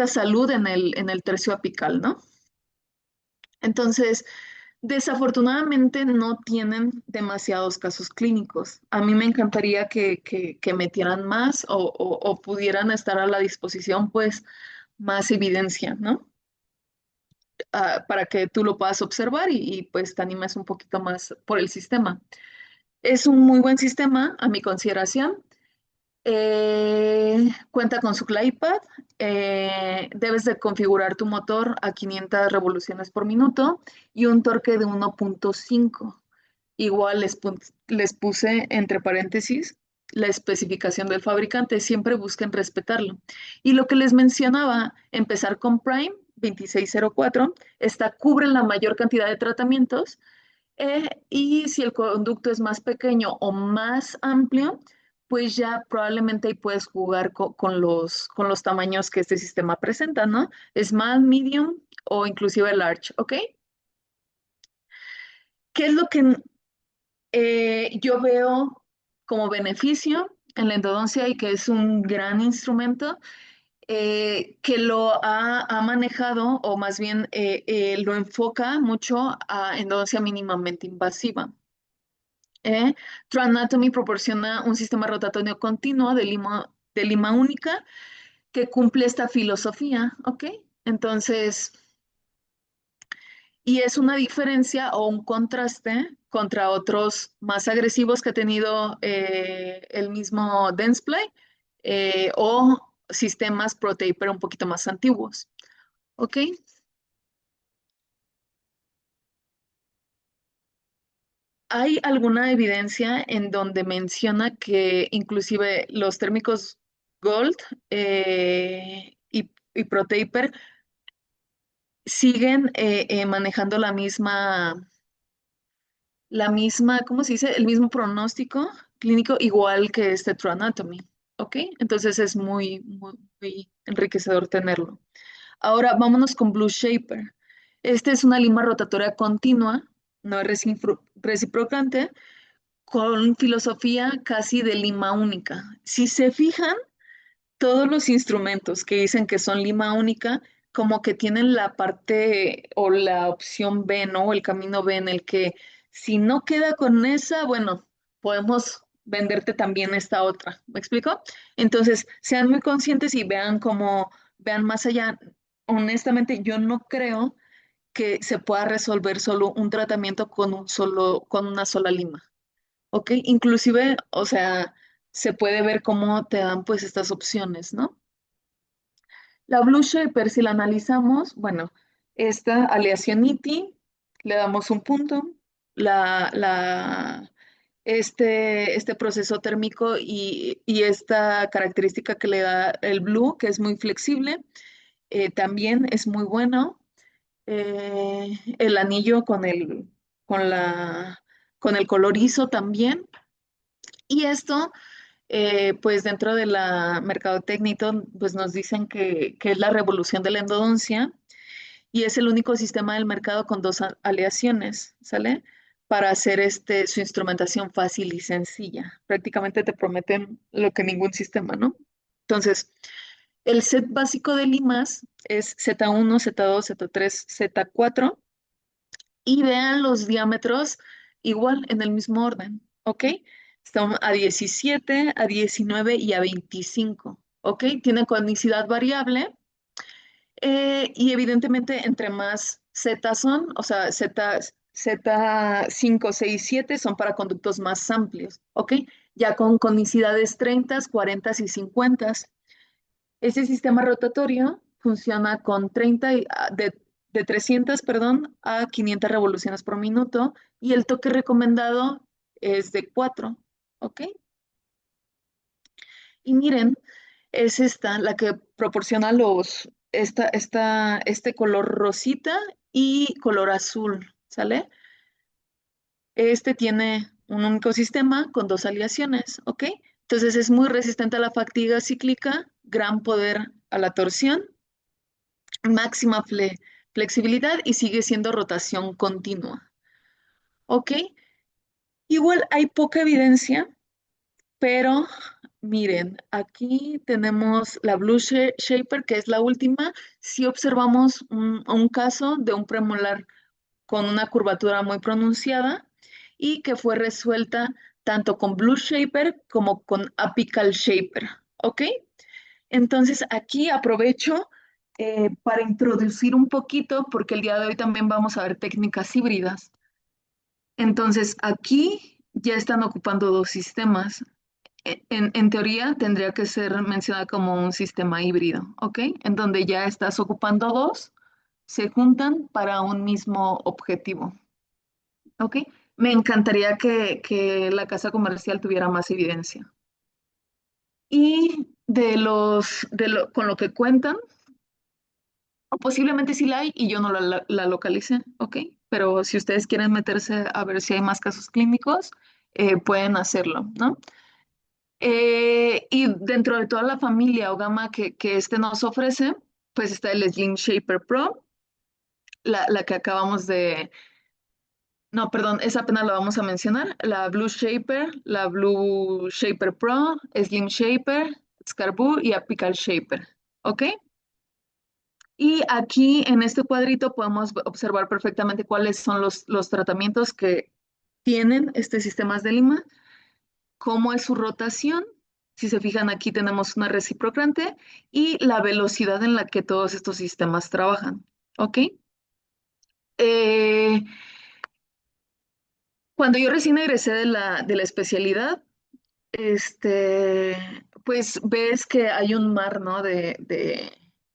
salud en el tercio apical, ¿no? Entonces, desafortunadamente no tienen demasiados casos clínicos. A mí me encantaría que metieran más o pudieran estar a la disposición, pues, más evidencia, ¿no? Para que tú lo puedas observar pues te animes un poquito más por el sistema. Es un muy buen sistema, a mi consideración. Cuenta con su ClayPad. Debes de configurar tu motor a 500 revoluciones por minuto y un torque de 1.5. Igual les puse entre paréntesis la especificación del fabricante. Siempre busquen respetarlo. Y lo que les mencionaba, empezar con Prime 2604. Esta cubre la mayor cantidad de tratamientos. Y si el conducto es más pequeño o más amplio, pues ya probablemente ahí puedes jugar con los tamaños que este sistema presenta, ¿no? Small, medium o inclusive large, ¿ok? ¿Qué es lo que yo veo como beneficio en la endodoncia y que es un gran instrumento? Que ha manejado o más bien lo enfoca mucho a endodoncia mínimamente invasiva. Eh, True Anatomy proporciona un sistema rotatorio continuo de lima única que cumple esta filosofía, ¿ok? Entonces, y es una diferencia o un contraste contra otros más agresivos que ha tenido el mismo Dentsply o sistemas ProTaper un poquito más antiguos, ¿ok? ¿Hay alguna evidencia en donde menciona que inclusive los térmicos Gold y ProTaper siguen manejando ¿cómo se dice? El mismo pronóstico clínico igual que este True Anatomy, ¿ok? Entonces es muy enriquecedor tenerlo. Ahora vámonos con Blue Shaper. Este es una lima rotatoria continua, no es reciprocante, con filosofía casi de lima única. Si se fijan, todos los instrumentos que dicen que son lima única, como que tienen la parte o la opción B, ¿no? El camino B en el que si no queda con esa, bueno, podemos venderte también esta otra. ¿Me explico? Entonces, sean muy conscientes y vean más allá. Honestamente, yo no creo que se pueda resolver solo un tratamiento con una sola lima. ¿Ok? Inclusive, o sea, se puede ver cómo te dan pues estas opciones, ¿no? La Blue Shaper, si la analizamos, bueno, esta aleación ITI, le damos un punto, la, la, este proceso térmico y esta característica que le da el Blue, que es muy flexible, también es muy bueno. El anillo con con el colorizo también. Y esto pues dentro de la mercadotecnia, pues nos dicen que es la revolución de la endodoncia y es el único sistema del mercado con dos aleaciones, ¿sale? Para hacer su instrumentación fácil y sencilla. Prácticamente te prometen lo que ningún sistema, ¿no? Entonces, el set básico de limas es Z1, Z2, Z3, Z4 y vean los diámetros igual en el mismo orden, ¿ok? Están a 17, a 19 y a 25, ¿ok? Tienen conicidad variable y evidentemente entre más Z son, o sea, Z5, 6, 7 son para conductos más amplios, ¿ok? Ya con conicidades 30, 40 y 50. Este sistema rotatorio funciona con de 300, perdón, a 500 revoluciones por minuto y el toque recomendado es de 4, ¿ok? Y miren, es esta la que proporciona este color rosita y color azul, ¿sale? Este tiene un único sistema con dos aleaciones, ¿ok? Entonces es muy resistente a la fatiga cíclica, gran poder a la torsión, máxima flexibilidad y sigue siendo rotación continua. ¿Ok? Igual hay poca evidencia, pero miren, aquí tenemos la Blue Shaper, que es la última. Si observamos un caso de un premolar con una curvatura muy pronunciada y que fue resuelta tanto con Blue Shaper como con Apical Shaper. ¿Ok? Entonces, aquí aprovecho para introducir un poquito, porque el día de hoy también vamos a ver técnicas híbridas. Entonces, aquí ya están ocupando dos sistemas. En teoría, tendría que ser mencionada como un sistema híbrido, ¿ok? En donde ya estás ocupando dos, se juntan para un mismo objetivo, ¿ok? Me encantaría que la casa comercial tuviera más evidencia. Y con lo que cuentan, o posiblemente sí la hay y yo no la localicé, ¿ok? Pero si ustedes quieren meterse a ver si hay más casos clínicos, pueden hacerlo, ¿no? Y dentro de toda la familia o gama que este nos ofrece, pues está el Slim Shaper Pro, la que acabamos de... No, perdón, esa apenas la vamos a mencionar. La Blue Shaper Pro, Slim Shaper, Scarboo y Apical Shaper, ¿ok? Y aquí en este cuadrito podemos observar perfectamente cuáles son los tratamientos tienen sistemas de lima, cómo es su rotación. Si se fijan, aquí tenemos una reciprocante y la velocidad en la que todos estos sistemas trabajan. ¿Ok? Eh, Cuando yo recién egresé de la especialidad, este, pues ves que hay un mar, ¿no?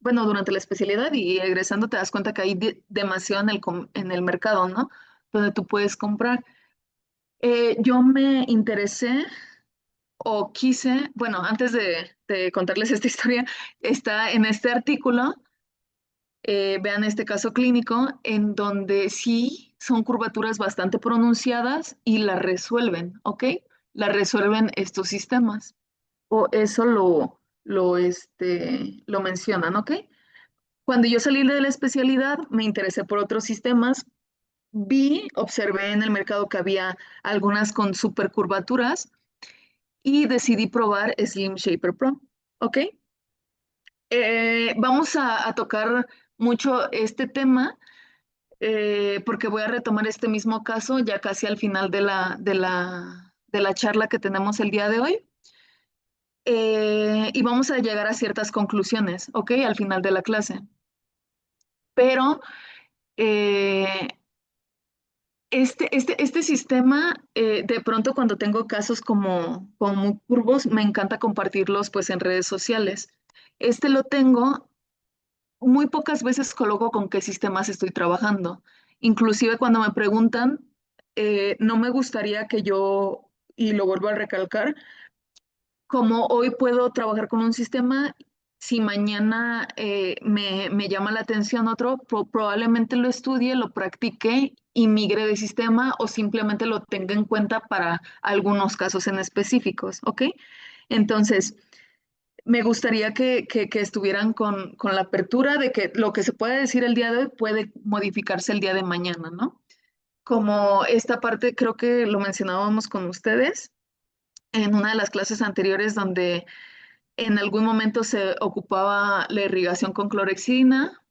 Bueno, durante la especialidad y egresando te das cuenta que hay demasiado en el mercado, ¿no? Donde tú puedes comprar. Yo me interesé o quise, bueno, antes de contarles esta historia, está en este artículo, vean este caso clínico, en donde sí son curvaturas bastante pronunciadas y la resuelven, ¿ok? La resuelven estos sistemas. O eso lo mencionan, ¿ok? Cuando yo salí de la especialidad, me interesé por otros sistemas, observé en el mercado que había algunas con super curvaturas y decidí probar Slim Shaper Pro, ¿ok? Vamos a tocar mucho este tema porque voy a retomar este mismo caso ya casi al final de la charla que tenemos el día de hoy. Y vamos a llegar a ciertas conclusiones, ¿ok? Al final de la clase. Pero eh, este sistema, de pronto cuando tengo casos como muy curvos, me encanta compartirlos pues en redes sociales. Este lo tengo, muy pocas veces coloco con qué sistemas estoy trabajando. Inclusive cuando me preguntan, no me gustaría que yo, y lo vuelvo a recalcar, como hoy puedo trabajar con un sistema, si mañana me llama la atención otro, probablemente lo estudie, lo practique y migre de sistema o simplemente lo tenga en cuenta para algunos casos en específicos, ¿ok? Entonces, me gustaría que estuvieran con la apertura de que lo que se puede decir el día de hoy puede modificarse el día de mañana, ¿no? Como esta parte, creo que lo mencionábamos con ustedes en una de las clases anteriores donde en algún momento se ocupaba la irrigación con clorexidina,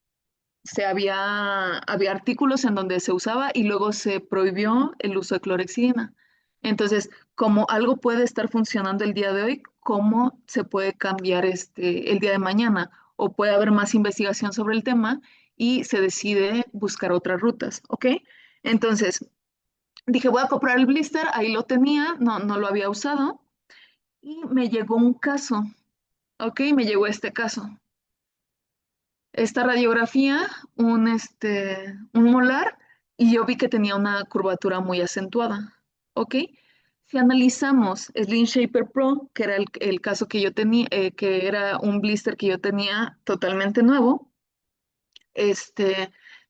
había artículos en donde se usaba y luego se prohibió el uso de clorexidina. Entonces, como algo puede estar funcionando el día de hoy, ¿cómo se puede cambiar el día de mañana? O puede haber más investigación sobre el tema y se decide buscar otras rutas, ¿ok? Entonces, dije, voy a comprar el blister, ahí lo tenía, no lo había usado y me llegó un caso. Ok, me llegó este caso. Esta radiografía, un molar, y yo vi que tenía una curvatura muy acentuada. Ok, si analizamos Slim Shaper Pro, que era el caso que yo tenía, que era un blister que yo tenía totalmente nuevo,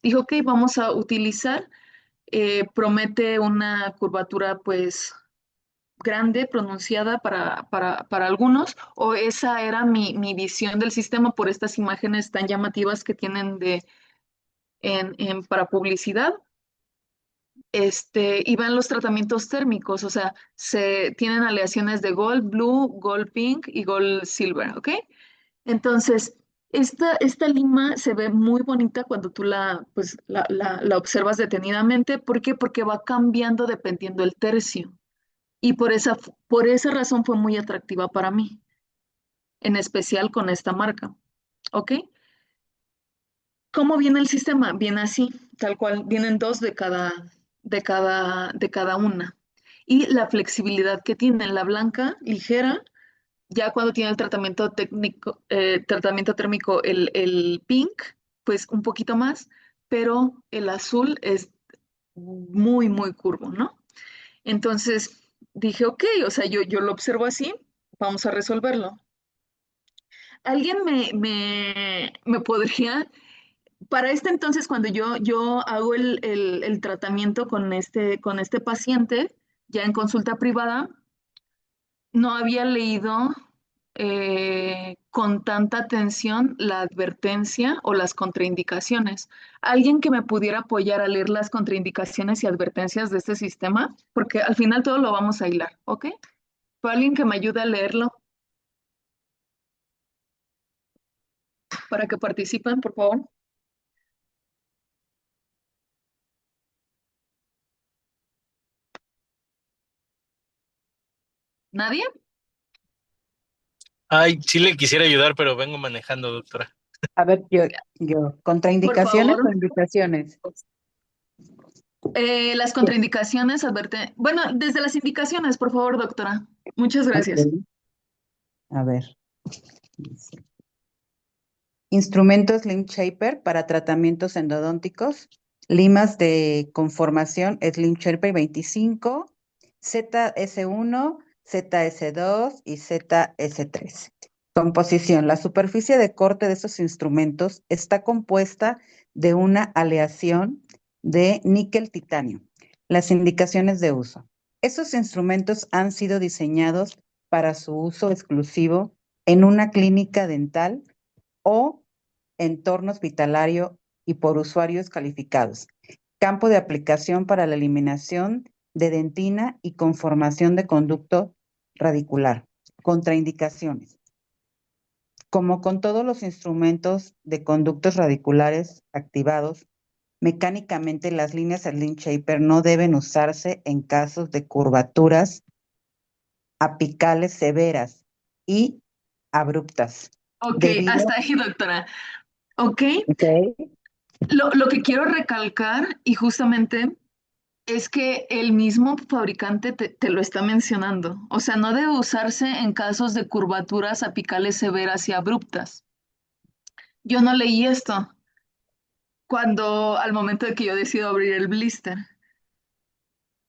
dijo, ok, vamos a utilizar, promete una curvatura pues grande, pronunciada para algunos, o esa era mi visión del sistema por estas imágenes tan llamativas que tienen para publicidad. Y van los tratamientos térmicos, o sea, se tienen aleaciones de gold, blue, gold pink y gold silver, ¿ok? Entonces, esta lima se ve muy bonita cuando tú pues, la observas detenidamente. ¿Por qué? Porque va cambiando dependiendo del tercio. Y por esa razón fue muy atractiva para mí, en especial con esta marca. ¿Ok? ¿Cómo viene el sistema? Viene así, tal cual. Vienen dos de cada una. Y la flexibilidad que tiene la blanca, ligera, ya cuando tiene el tratamiento técnico, tratamiento térmico, el pink, pues un poquito más, pero el azul es muy, muy curvo, ¿no? Entonces dije, ok, o sea, yo lo observo así, vamos a resolverlo. ¿Alguien me podría, para este entonces, cuando yo hago el tratamiento con este paciente, ya en consulta privada, no había leído con tanta atención la advertencia o las contraindicaciones? ¿Alguien que me pudiera apoyar a leer las contraindicaciones y advertencias de este sistema? Porque al final todo lo vamos a hilar, ¿ok? ¿Fue alguien que me ayude a leerlo para que participen, por favor? ¿Nadie? Ay, sí le quisiera ayudar, pero vengo manejando, doctora. A ver, yo, Por ¿contraindicaciones o favor. indicaciones? Las contraindicaciones, bueno, desde las indicaciones, por favor, doctora. Muchas gracias. Ok. A ver. Dice, instrumentos Slim Shaper para tratamientos endodónticos, limas de conformación Slim Shaper 25, ZS1, ZS2 y ZS3. Composición. La superficie de corte de estos instrumentos está compuesta de una aleación de níquel titanio. Las indicaciones de uso. Esos instrumentos han sido diseñados para su uso exclusivo en una clínica dental o entorno hospitalario y por usuarios calificados. Campo de aplicación para la eliminación de dentina y conformación de conducto radicular. Contraindicaciones. Como con todos los instrumentos de conductos radiculares activados, mecánicamente las líneas Slim Shaper no deben usarse en casos de curvaturas apicales severas y abruptas. Ok, Debido, hasta ahí, doctora. Ok, ¿ok? lo que quiero recalcar y justamente es que el mismo fabricante te lo está mencionando. O sea, no debe usarse en casos de curvaturas apicales severas y abruptas. Yo no leí esto al momento de que yo decido abrir el blister.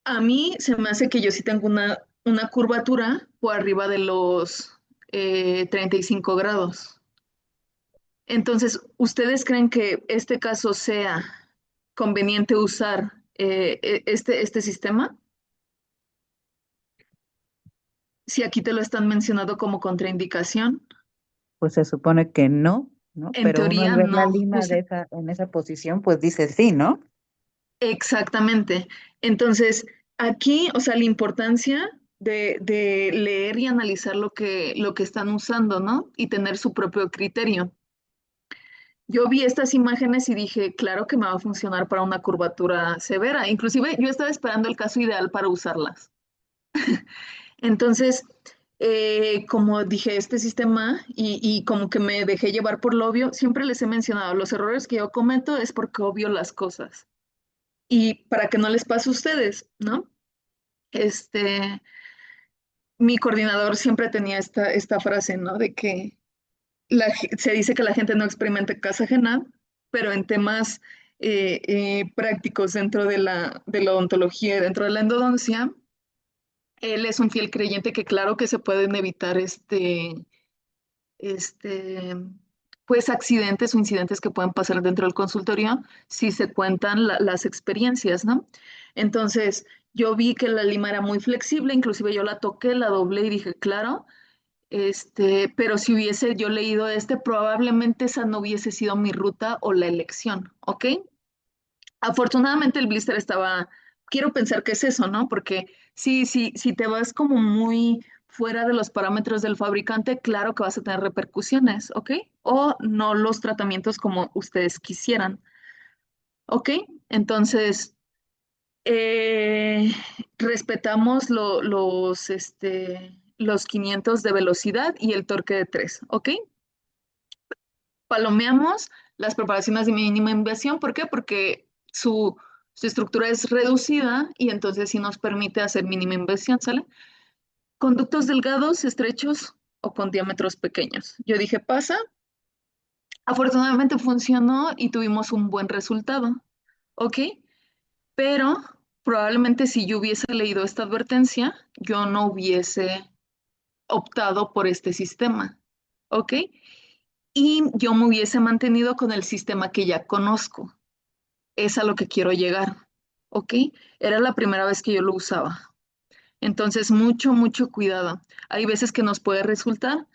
A mí se me hace que yo sí tengo una curvatura por arriba de los 35 grados. Entonces, ¿ustedes creen que este caso sea conveniente usar este sistema? Si aquí te lo están mencionando como contraindicación, Pues se supone que no, ¿no? en Pero uno al teoría ver la no. lima en esa posición, pues dice sí, ¿no? Exactamente. Entonces, aquí, o sea, la importancia de leer y analizar lo que están usando, ¿no? Y tener su propio criterio. Yo vi estas imágenes y dije, claro que me va a funcionar para una curvatura severa. Inclusive yo estaba esperando el caso ideal para usarlas. Entonces, como dije, este sistema y como que me dejé llevar por lo obvio, siempre les he mencionado, los errores que yo cometo es porque obvio las cosas. Y para que no les pase a ustedes, ¿no? Este, mi coordinador siempre tenía esta frase, ¿no? De que se dice que la gente no experimenta casa ajena, pero en temas prácticos dentro de la odontología y dentro de la endodoncia, él es un fiel creyente que claro que se pueden evitar este, pues accidentes o incidentes que pueden pasar dentro del consultorio si se cuentan las experiencias, ¿no? Entonces, yo vi que la lima era muy flexible, inclusive yo la toqué, la doblé y dije, claro, pero si hubiese yo leído probablemente esa no hubiese sido mi ruta o la elección, ¿ok? Afortunadamente el blister quiero pensar que es eso, ¿no? Porque si te vas como muy fuera de los parámetros del fabricante, claro que vas a tener repercusiones, ¿ok? O no los tratamientos como ustedes quisieran, ¿ok? Entonces, eh, respetamos los 500 de velocidad y el torque de 3, ¿ok? Palomeamos las preparaciones de mínima invasión. ¿Por qué? Porque su estructura es reducida y entonces sí nos permite hacer mínima invasión, ¿sale? Conductos delgados, estrechos o con diámetros pequeños. Yo dije, pasa. Afortunadamente funcionó y tuvimos un buen resultado, ¿ok? Pero probablemente si yo hubiese leído esta advertencia, yo no hubiese optado por este sistema, ¿ok? Y yo me hubiese mantenido con el sistema que ya conozco. Es a lo que quiero llegar, ¿ok? Era la primera vez que yo lo usaba. Entonces, mucho, mucho cuidado. Hay veces que nos puede resultar,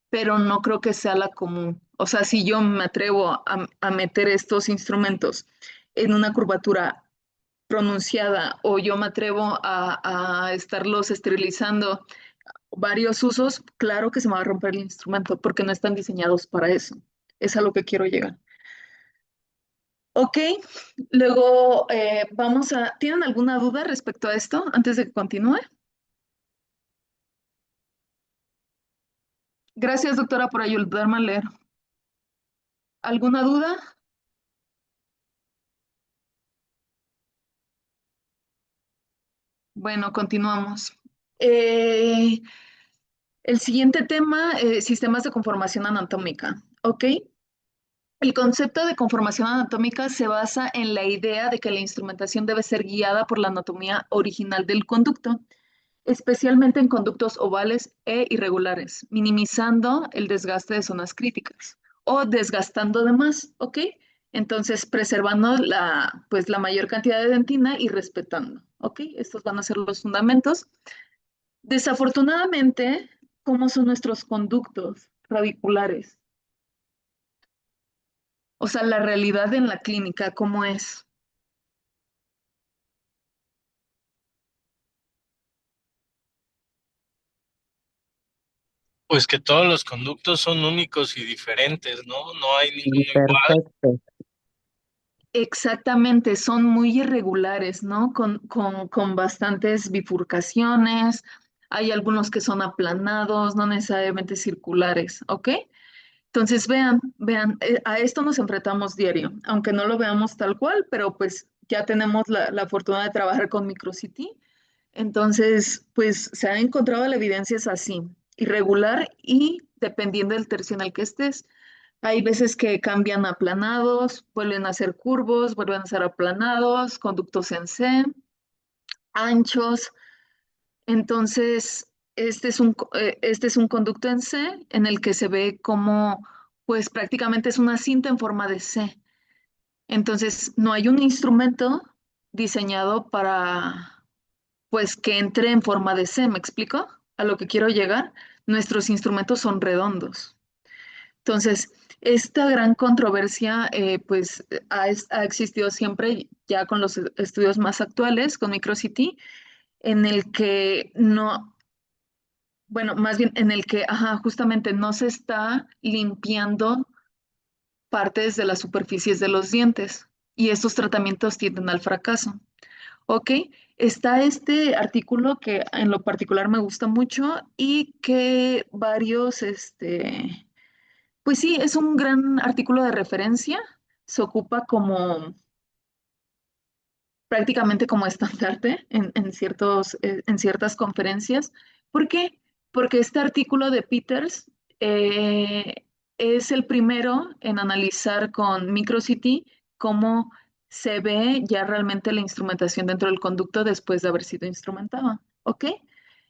pero no creo que sea la común. O sea, si yo me atrevo a meter estos instrumentos en una curvatura pronunciada o yo me atrevo a estarlos esterilizando varios usos, claro que se me va a romper el instrumento porque no están diseñados para eso. Es a lo que quiero llegar. Ok, luego ¿tienen alguna duda respecto a esto antes de que continúe? Gracias, doctora, por ayudarme a leer. ¿Alguna duda? Bueno, continuamos. Eh, el siguiente tema, sistemas de conformación anatómica. ¿Ok? El concepto de conformación anatómica se basa en la idea de que la instrumentación debe ser guiada por la anatomía original del conducto, especialmente en conductos ovales e irregulares, minimizando el desgaste de zonas críticas o desgastando de más, ¿ok? Entonces, preservando pues, la mayor cantidad de dentina y respetando, ¿ok? Estos van a ser los fundamentos. Desafortunadamente, ¿cómo son nuestros conductos radiculares? O sea, la realidad en la clínica, ¿cómo es? Pues que todos los conductos son únicos y diferentes, ¿no? No hay ninguno igual. Perfecto. Exactamente, son muy irregulares, ¿no? Con bastantes bifurcaciones, hay algunos que son aplanados, no necesariamente circulares, ¿ok? Entonces, vean, a esto nos enfrentamos diario, aunque no lo veamos tal cual, pero pues ya tenemos la fortuna de trabajar con MicroCity. Entonces, pues se ha encontrado la evidencia es así, irregular y dependiendo del tercio en el que estés. Hay veces que cambian a aplanados, vuelven a ser curvos, vuelven a ser aplanados, conductos en C, anchos. Entonces, este es un conducto en C en el que se ve como, pues prácticamente es una cinta en forma de C. Entonces, no hay un instrumento diseñado para, pues, que entre en forma de C, ¿me explico? A lo que quiero llegar, nuestros instrumentos son redondos. Entonces, esta gran controversia, pues, ha existido siempre ya con los estudios más actuales, con MicroCity, en el que no, bueno, más bien en el que, ajá, justamente no se está limpiando partes de las superficies de los dientes y estos tratamientos tienden al fracaso. ¿Ok? Está este artículo que en lo particular me gusta mucho y que varios, pues sí, es un gran artículo de referencia. Se ocupa como prácticamente como estandarte en ciertas conferencias. ¿Por qué? Porque este artículo de Peters es el primero en analizar con MicroCity cómo se ve ya realmente la instrumentación dentro del conducto después de haber sido instrumentada. ¿Ok?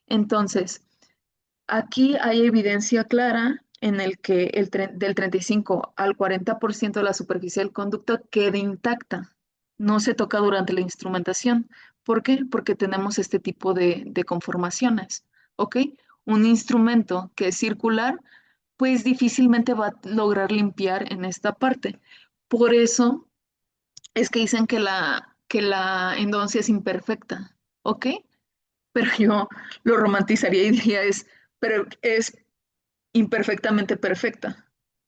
Entonces, aquí hay evidencia clara en el que del 35 al 40% de la superficie del conducto queda intacta, no se toca durante la instrumentación. ¿Por qué? Porque tenemos este tipo de conformaciones, ¿ok? Un instrumento que es circular, pues difícilmente va a lograr limpiar en esta parte. Por eso es que dicen que la endodoncia es imperfecta, ¿ok? Pero yo lo romantizaría y diría pero es imperfectamente perfecta.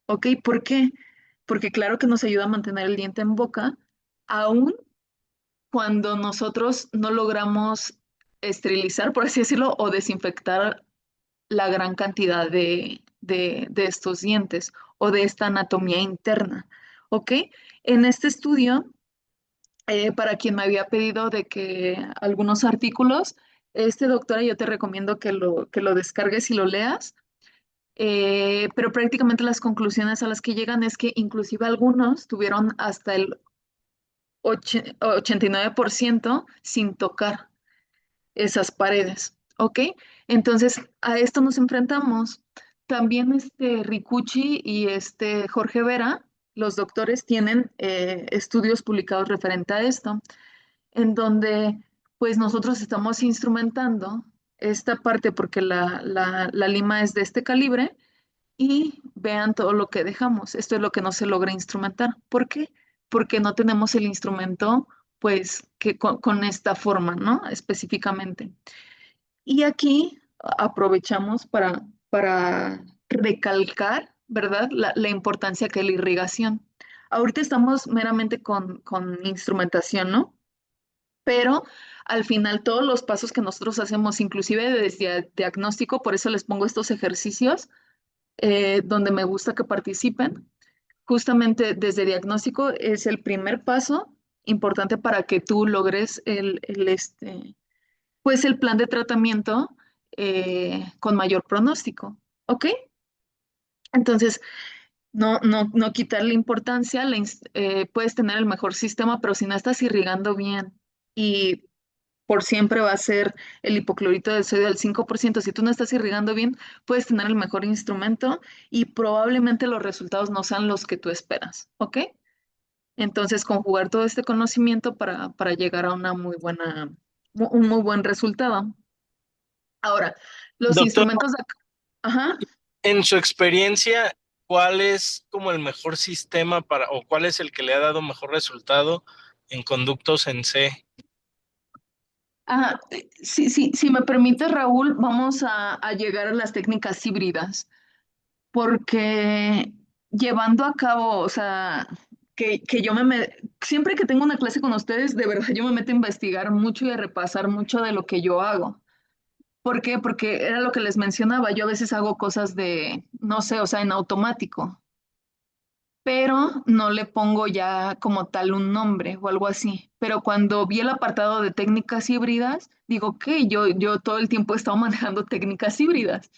¿Ok? ¿Por qué? Porque claro que nos ayuda a mantener el diente en boca, aun cuando nosotros no logramos esterilizar, por así decirlo, o desinfectar la gran cantidad de estos dientes o de esta anatomía interna. ¿Ok? En este estudio, para quien me había pedido de que algunos artículos, doctora, yo te recomiendo que lo descargues y lo leas. Pero prácticamente las conclusiones a las que llegan es que inclusive algunos tuvieron hasta el 89% sin tocar esas paredes, ¿ok? Entonces, a esto nos enfrentamos. También Ricucci y Jorge Vera, los doctores, tienen estudios publicados referente a esto, en donde pues nosotros estamos instrumentando esta parte porque la lima es de este calibre y vean todo lo que dejamos. Esto es lo que no se logra instrumentar. ¿Por qué? Porque no tenemos el instrumento, pues, que con esta forma, ¿no? Específicamente. Y aquí aprovechamos para recalcar, ¿verdad? La importancia que es la irrigación. Ahorita estamos meramente con instrumentación, ¿no? Pero al final todos los pasos que nosotros hacemos, inclusive desde diagnóstico, por eso les pongo estos ejercicios, donde me gusta que participen. Justamente desde diagnóstico es el primer paso importante para que tú logres pues el plan de tratamiento con mayor pronóstico. ¿Ok? Entonces, no quitarle importancia, puedes tener el mejor sistema, pero si no estás irrigando bien y por siempre va a ser el hipoclorito de sodio al 5%. Si tú no estás irrigando bien, puedes tener el mejor instrumento y probablemente los resultados no sean los que tú esperas, ¿ok? Entonces, conjugar todo este conocimiento para llegar a un muy buen resultado. Ahora, los Doctor, instrumentos de... Ajá. en su experiencia, ¿cuál es como el mejor sistema o cuál es el que le ha dado mejor resultado en conductos en C? Si me permite, Raúl, vamos a llegar a las técnicas híbridas, porque llevando a cabo, o sea, que siempre que tengo una clase con ustedes, de verdad yo me meto a investigar mucho y a repasar mucho de lo que yo hago. ¿Por qué? Porque era lo que les mencionaba, yo a veces hago cosas no sé, o sea, en automático, pero no le pongo ya como tal un nombre o algo así. Pero cuando vi el apartado de técnicas híbridas, digo, ok, yo todo el tiempo he estado manejando técnicas híbridas,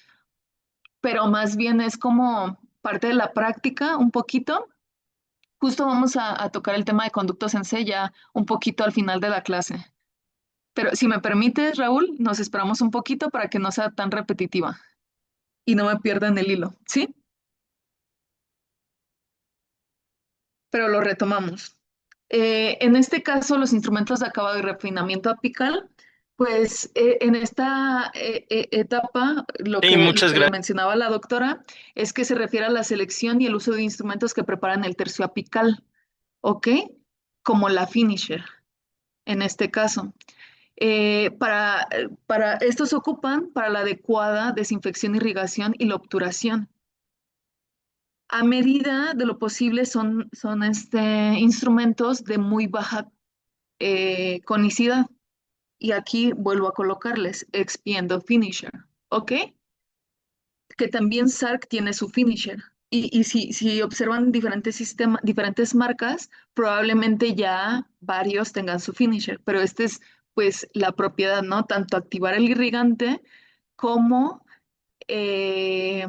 pero más bien es como parte de la práctica un poquito. Justo vamos a tocar el tema de conductos en C ya un poquito al final de la clase. Pero si me permites, Raúl, nos esperamos un poquito para que no sea tan repetitiva y no me pierdan el hilo, ¿sí? Pero lo retomamos. En este caso, los instrumentos de acabado y refinamiento apical, pues en esta etapa, Sí, lo muchas que le gracias. mencionaba la doctora es que se refiere a la selección y el uso de instrumentos que preparan el tercio apical, ¿ok? Como la finisher, en este caso. Para estos ocupan para la adecuada desinfección, irrigación y la obturación. A medida de lo posible son instrumentos de muy baja conicidad. Y aquí vuelvo a colocarles expiendo finisher, ¿ok? Que también SARC tiene su finisher. Y si observan diferentes sistemas, diferentes marcas, probablemente ya varios tengan su finisher, pero este es pues la propiedad, ¿no? Tanto activar el irrigante como eh,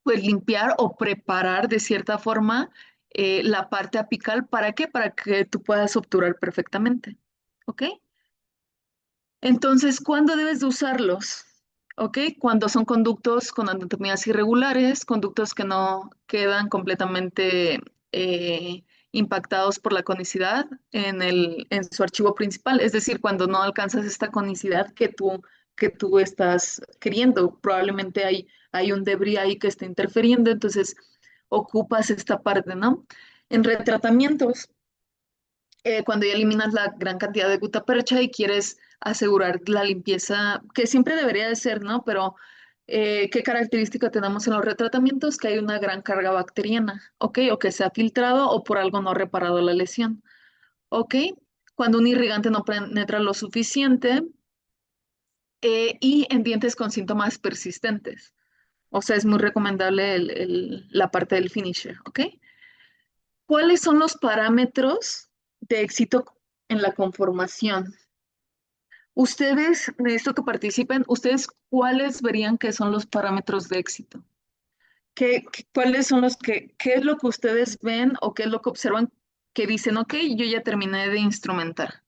pues limpiar o preparar de cierta forma la parte apical. ¿Para qué? Para que tú puedas obturar perfectamente. ¿Ok? Entonces, ¿cuándo debes de usarlos? ¿Ok? Cuando son conductos con anatomías irregulares, conductos que no quedan completamente impactados por la conicidad en su archivo principal. Es decir, cuando no alcanzas esta conicidad que tú estás queriendo. Probablemente hay un debris ahí que está interfiriendo, entonces ocupas esta parte, ¿no? En retratamientos, cuando ya eliminas la gran cantidad de gutapercha y quieres asegurar la limpieza, que siempre debería de ser, ¿no? Pero, ¿qué característica tenemos en los retratamientos? Que hay una gran carga bacteriana, ¿ok? O que se ha filtrado o por algo no reparado la lesión, ¿ok? Cuando un irrigante no penetra lo suficiente y en dientes con síntomas persistentes. O sea, es muy recomendable la parte del finisher, ¿ok? ¿Cuáles son los parámetros de éxito en la conformación? Ustedes, necesito que participen, ustedes, ¿cuáles verían que son los parámetros de éxito? ¿Cuáles son qué es lo que ustedes ven o qué es lo que observan que dicen, ok, yo ya terminé de instrumentar?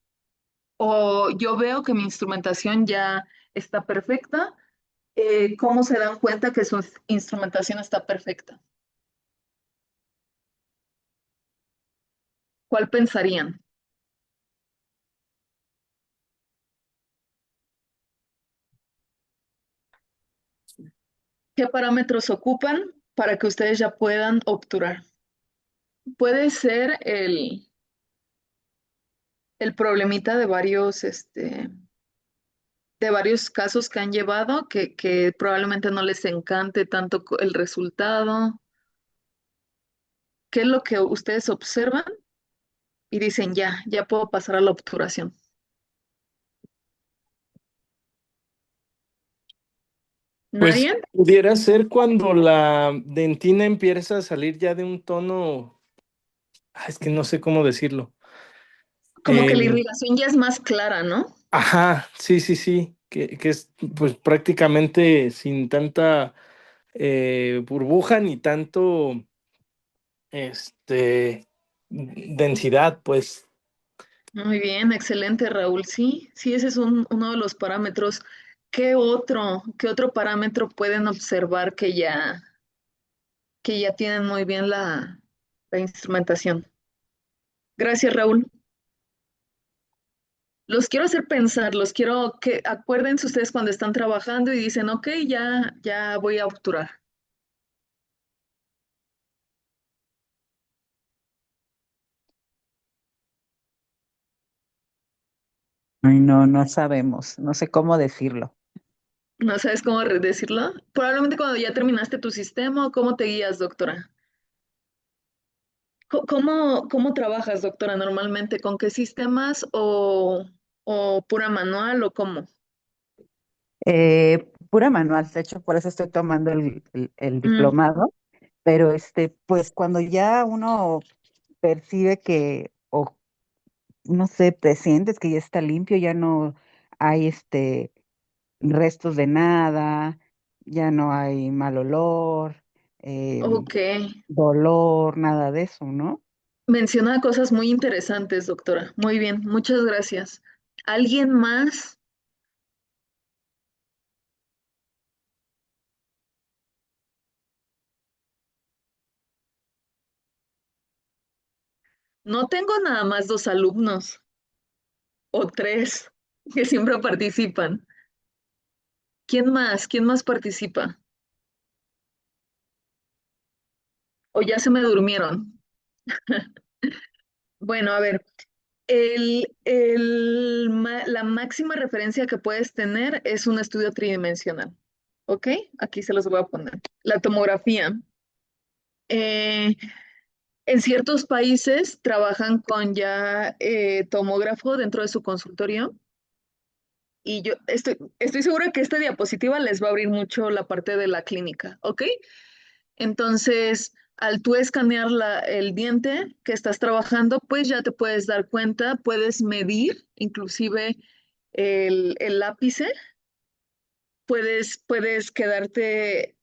O yo veo que mi instrumentación ya está perfecta. ¿Cómo se dan cuenta que su instrumentación está perfecta? ¿Cuál pensarían? ¿Qué parámetros ocupan para que ustedes ya puedan obturar? Puede ser el problemita de varios casos que han llevado, que probablemente no les encante tanto el resultado. ¿Qué es lo que ustedes observan y dicen, ya puedo pasar a la obturación? Pues ¿Nadie? pudiera ser cuando la dentina empieza a salir ya de un tono, es que no sé cómo decirlo. Como que la Em, irrigación ya es más clara, ¿no? ajá, sí, sí, sí, que es pues prácticamente sin tanta burbuja ni tanto densidad, pues. Muy bien, excelente, Raúl. Sí, sí, ese es uno de los parámetros. Qué otro parámetro pueden observar que ya tienen muy bien la instrumentación? Gracias, Raúl. Los quiero hacer pensar, los quiero que acuérdense ustedes cuando están trabajando y dicen, ok, ya voy a obturar. Ay, no, no sabemos, no sé cómo decirlo. ¿No sabes cómo decirlo? Probablemente cuando ya terminaste tu sistema, ¿o cómo te guías, doctora? ¿Cómo trabajas, doctora, normalmente? ¿Con qué sistemas o pura manual o cómo? Pura manual, de hecho, por eso estoy tomando el Mm, diplomado, pero pues cuando ya uno percibe que, o no sé, presientes que ya está limpio, ya no hay restos de nada, ya no hay mal olor, ok. dolor, nada de eso, ¿no? Menciona cosas muy interesantes, doctora. Muy bien, muchas gracias. ¿Alguien más? No tengo nada más dos alumnos o tres que siempre participan. ¿Quién más? ¿Quién más participa? ¿O ya se me durmieron? Bueno, a ver, la máxima referencia que puedes tener es un estudio tridimensional. ¿Ok? Aquí se los voy a poner. La tomografía. Eh, en ciertos países trabajan con ya tomógrafo dentro de su consultorio y yo estoy segura que esta diapositiva les va a abrir mucho la parte de la clínica, ¿ok? Entonces, al tú escanear el diente que estás trabajando, pues ya te puedes dar cuenta, puedes medir inclusive el ápice, puedes quedarte,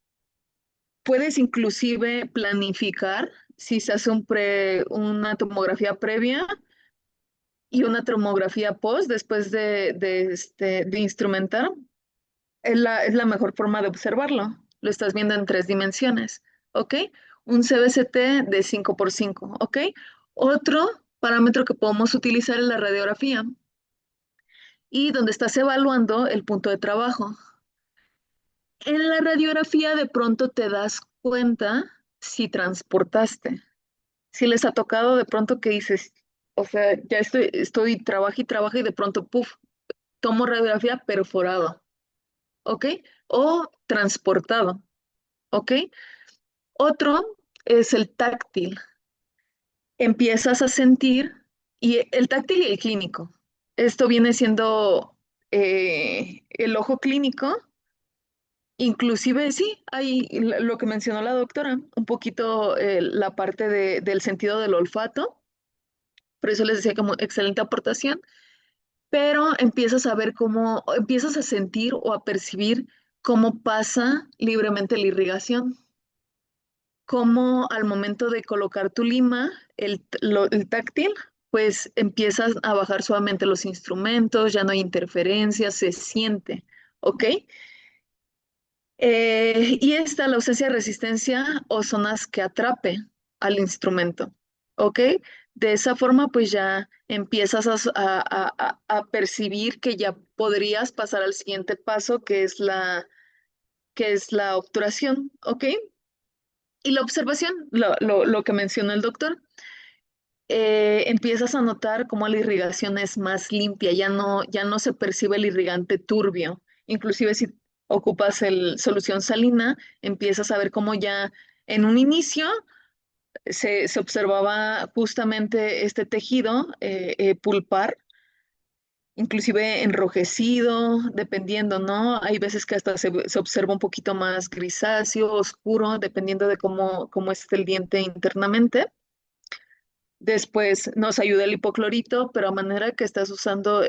puedes inclusive planificar si se hace una tomografía previa y una tomografía post después de instrumentar. Es la mejor forma de observarlo. Lo estás viendo en tres dimensiones, ¿ok? Un CBCT de 5 por 5, ¿ok? Otro parámetro que podemos utilizar es la radiografía y donde estás evaluando el punto de trabajo. En la radiografía de pronto te das cuenta si transportaste, si les ha tocado de pronto que dices, o sea, ya estoy trabajo y trabajo y de pronto, puff, tomo radiografía perforado, ¿ok? O transportado, ¿ok? Otro es el táctil. Empiezas a sentir, y el táctil y el clínico. Esto viene siendo el ojo clínico, inclusive sí, hay lo que mencionó la doctora, un poquito la parte del sentido del olfato, por eso les decía como excelente aportación, pero empiezas a ver cómo, empiezas a sentir o a percibir cómo pasa libremente la irrigación. Cómo al momento de colocar tu lima, el táctil, pues empiezas a bajar suavemente los instrumentos, ya no hay interferencias, se siente, ¿ok? Y está la ausencia de resistencia o zonas que atrape al instrumento, ¿ok? De esa forma, pues ya empiezas a percibir que ya podrías pasar al siguiente paso, que es la obturación, ¿ok? Y la observación, lo que mencionó el doctor, empiezas a notar cómo la irrigación es más limpia, ya no se percibe el irrigante turbio. Inclusive si ocupas solución salina, empiezas a ver cómo ya en un inicio se observaba justamente este tejido pulpar inclusive enrojecido, dependiendo, ¿no? Hay veces que hasta se observa un poquito más grisáceo, oscuro, dependiendo de cómo esté el diente internamente. Después nos ayuda el hipoclorito, pero a manera que estás usando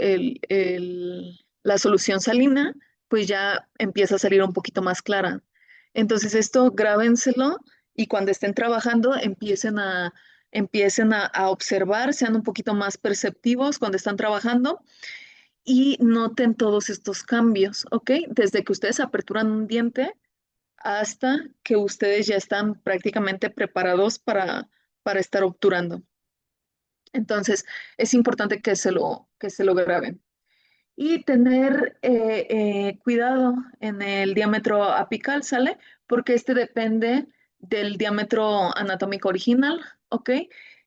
la solución salina, pues ya empieza a salir un poquito más clara. Entonces esto grábenselo y cuando estén trabajando empiecen a observar, sean un poquito más perceptivos cuando están trabajando y noten todos estos cambios, ¿ok? Desde que ustedes aperturan un diente hasta que ustedes ya están prácticamente preparados para estar obturando. Entonces, es importante que se lo graben. Y tener cuidado en el diámetro apical, ¿sale? Porque este depende del diámetro anatómico original, ¿ok?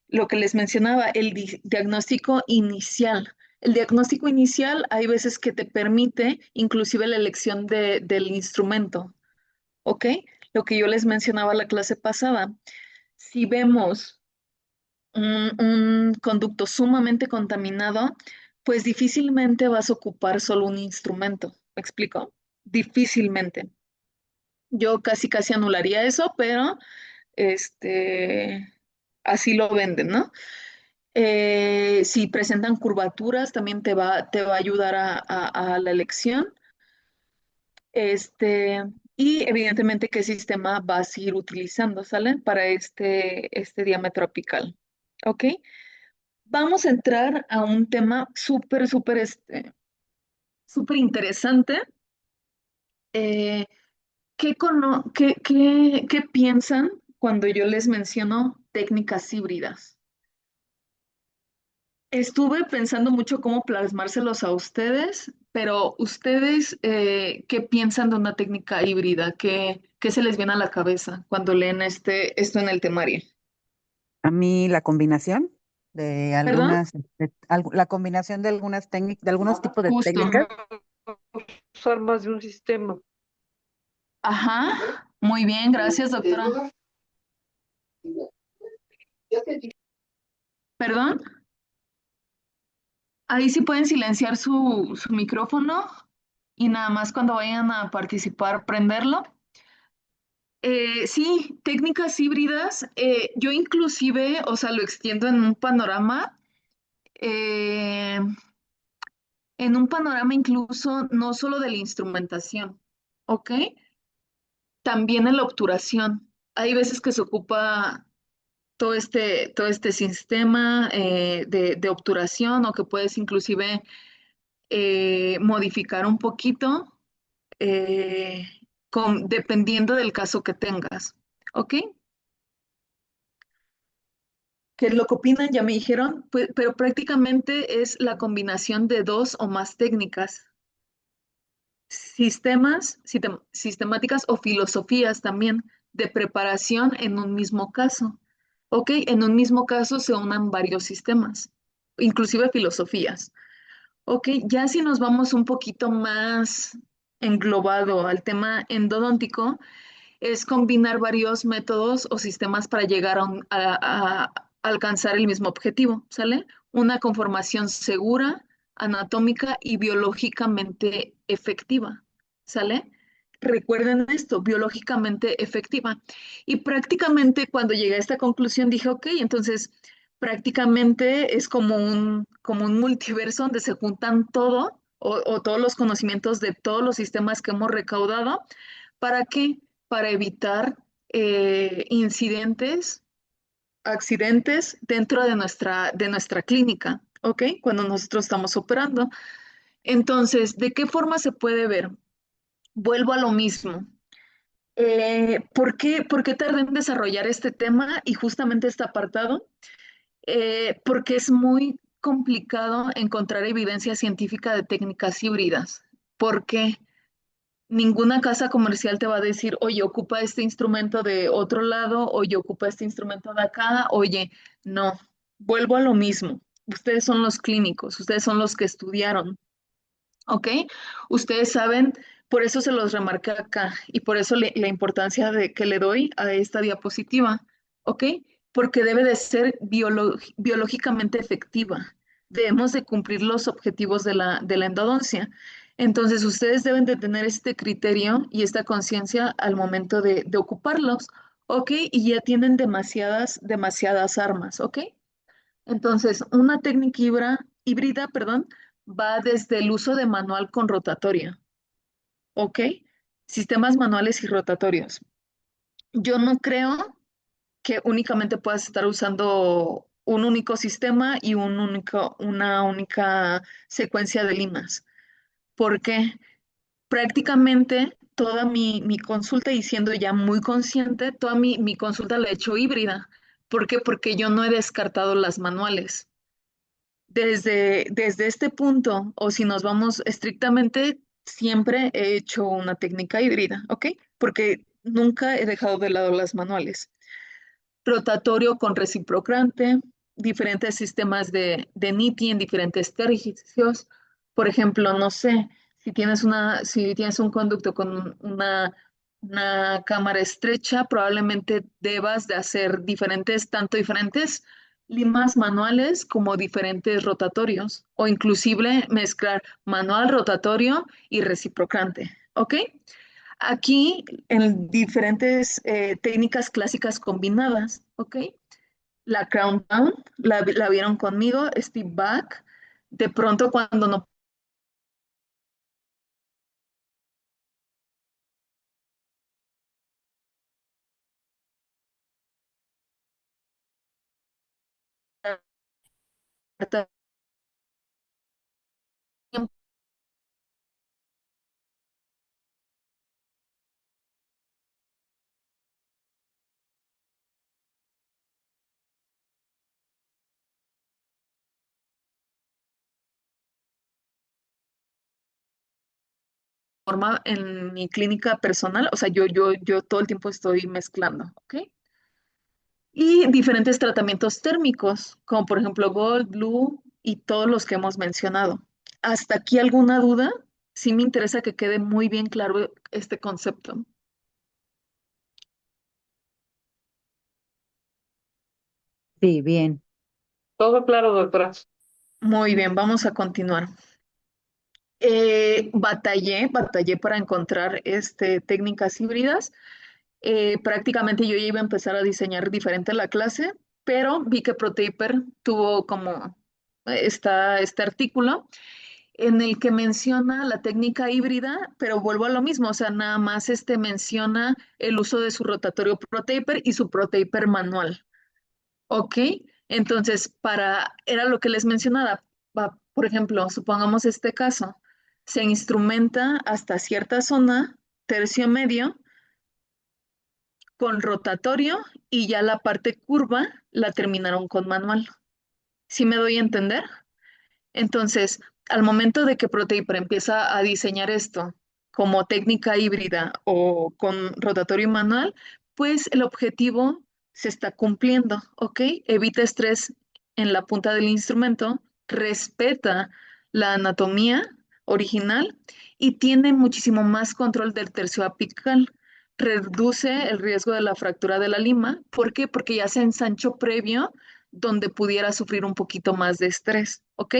Lo que les mencionaba, el diagnóstico inicial. El diagnóstico inicial hay veces que te permite inclusive la elección del instrumento, ¿ok? Lo que yo les mencionaba la clase pasada. Si vemos un conducto sumamente contaminado, pues difícilmente vas a ocupar solo un instrumento. ¿Me explico? Difícilmente. Yo casi anularía eso, pero este, así lo venden, ¿no? Si presentan curvaturas, también te va a ayudar a la elección. Este, y evidentemente qué sistema vas a ir utilizando, ¿sale? Para este diámetro apical. ¿Ok? Vamos a entrar a un tema súper interesante. Eh, ¿qué piensan cuando yo les menciono técnicas híbridas? Estuve pensando mucho cómo plasmárselos a ustedes, pero ustedes, ¿qué piensan de una técnica híbrida? ¿Qué se les viene a la cabeza cuando leen esto en el temario? A mí la combinación de ¿Perdón? la combinación de algunas técnicas, de algunos tipos de Justo. técnicas. Usar más de un sistema. Ajá. Muy bien, gracias, doctora. ¿Perdón? Ahí sí pueden silenciar su micrófono y nada más cuando vayan a participar, prenderlo. Sí, técnicas híbridas. Yo inclusive, o sea, lo extiendo eh, en un panorama incluso no solo de la instrumentación, ¿ok? También en la obturación. Hay veces que se ocupa todo este sistema de obturación o que puedes inclusive modificar un poquito eh, dependiendo del caso que tengas. ¿Ok? ¿Qué es lo que opinan? Ya me dijeron, pero prácticamente es la combinación de dos o más técnicas, sistemáticas o filosofías también de preparación en un mismo caso. ¿Ok? En un mismo caso se unan varios sistemas, inclusive filosofías. Ok, ya si nos vamos un poquito más englobado al tema endodóntico, es combinar varios métodos o sistemas para llegar a alcanzar el mismo objetivo, ¿sale? Una conformación segura, anatómica y biológicamente efectiva, ¿sale? Recuerden esto, biológicamente efectiva. Y prácticamente cuando llegué a esta conclusión dije, ok, entonces prácticamente es como un multiverso donde se juntan todo o todos los conocimientos de todos los sistemas que hemos recaudado. ¿Para qué? Para evitar incidentes, accidentes dentro de nuestra clínica, ¿ok? Cuando nosotros estamos operando. Entonces, ¿de qué forma se puede ver? Vuelvo a lo mismo. ¿Por qué tardé en desarrollar este tema y justamente este apartado? Porque es muy complicado encontrar evidencia científica de técnicas híbridas. ¿Por qué? Ninguna casa comercial te va a decir, oye, ocupa este instrumento de otro lado, oye, ocupa este instrumento de acá, oye, no, vuelvo a lo mismo. Ustedes son los clínicos, ustedes son los que estudiaron, ¿ok? Ustedes saben, por eso se los remarqué acá y por eso la importancia de que le doy a esta diapositiva, ¿ok? Porque debe de ser biológicamente efectiva. debemos de cumplir los objetivos de la endodoncia. Entonces, ustedes deben de tener este criterio y esta conciencia al momento de ocuparlos, ¿ok? Y ya tienen demasiadas armas, ¿ok? Entonces, una técnica híbrida, perdón, va desde el uso de manual con rotatoria, ¿ok? Sistemas manuales y rotatorios. Yo no creo que únicamente puedas estar usando un único sistema y una única secuencia de limas, porque prácticamente toda mi consulta, y siendo ya muy consciente, toda mi consulta la he hecho híbrida. ¿Por qué? Porque yo no he descartado las manuales. Desde este punto, o si nos vamos estrictamente, siempre he hecho una técnica híbrida, ¿ok? Porque nunca he dejado de lado las manuales. Rotatorio con reciprocante, diferentes sistemas de NITI en diferentes tercios. Por ejemplo, no sé, si tienes un conducto con una cámara estrecha, probablemente debas de hacer tanto diferentes limas manuales como diferentes rotatorios, o inclusive mezclar manual, rotatorio y reciprocante, ¿ok? Aquí en diferentes técnicas clásicas combinadas, ¿ok? La Crown Down, la vieron conmigo, Step Back, de pronto cuando no forma en mi clínica personal, o sea, yo todo el tiempo estoy mezclando, ¿ok? Y diferentes tratamientos térmicos, como por ejemplo Gold, Blue y todos los que hemos mencionado. ¿Hasta aquí alguna duda? Sí me interesa que quede muy bien claro este concepto. Sí, bien. Todo claro, doctora. Muy bien, vamos a continuar. Batallé para encontrar técnicas híbridas. Prácticamente yo ya iba a empezar a diseñar diferente la clase, pero vi que ProTaper tuvo como este artículo en el que menciona la técnica híbrida, pero vuelvo a lo mismo, o sea, nada más menciona el uso de su rotatorio ProTaper y su ProTaper manual. ¿Ok? Entonces, era lo que les mencionaba. Por ejemplo, supongamos este caso, se instrumenta hasta cierta zona, tercio medio, con rotatorio y ya la parte curva la terminaron con manual. ¿Sí me doy a entender? Entonces, al momento de que ProTaper empieza a diseñar esto como técnica híbrida o con rotatorio y manual, pues el objetivo se está cumpliendo, ¿ok? Evita estrés en la punta del instrumento, respeta la anatomía original y tiene muchísimo más control del tercio apical. Reduce el riesgo de la fractura de la lima. ¿Por qué? Porque ya se ensanchó previo donde pudiera sufrir un poquito más de estrés, ¿ok?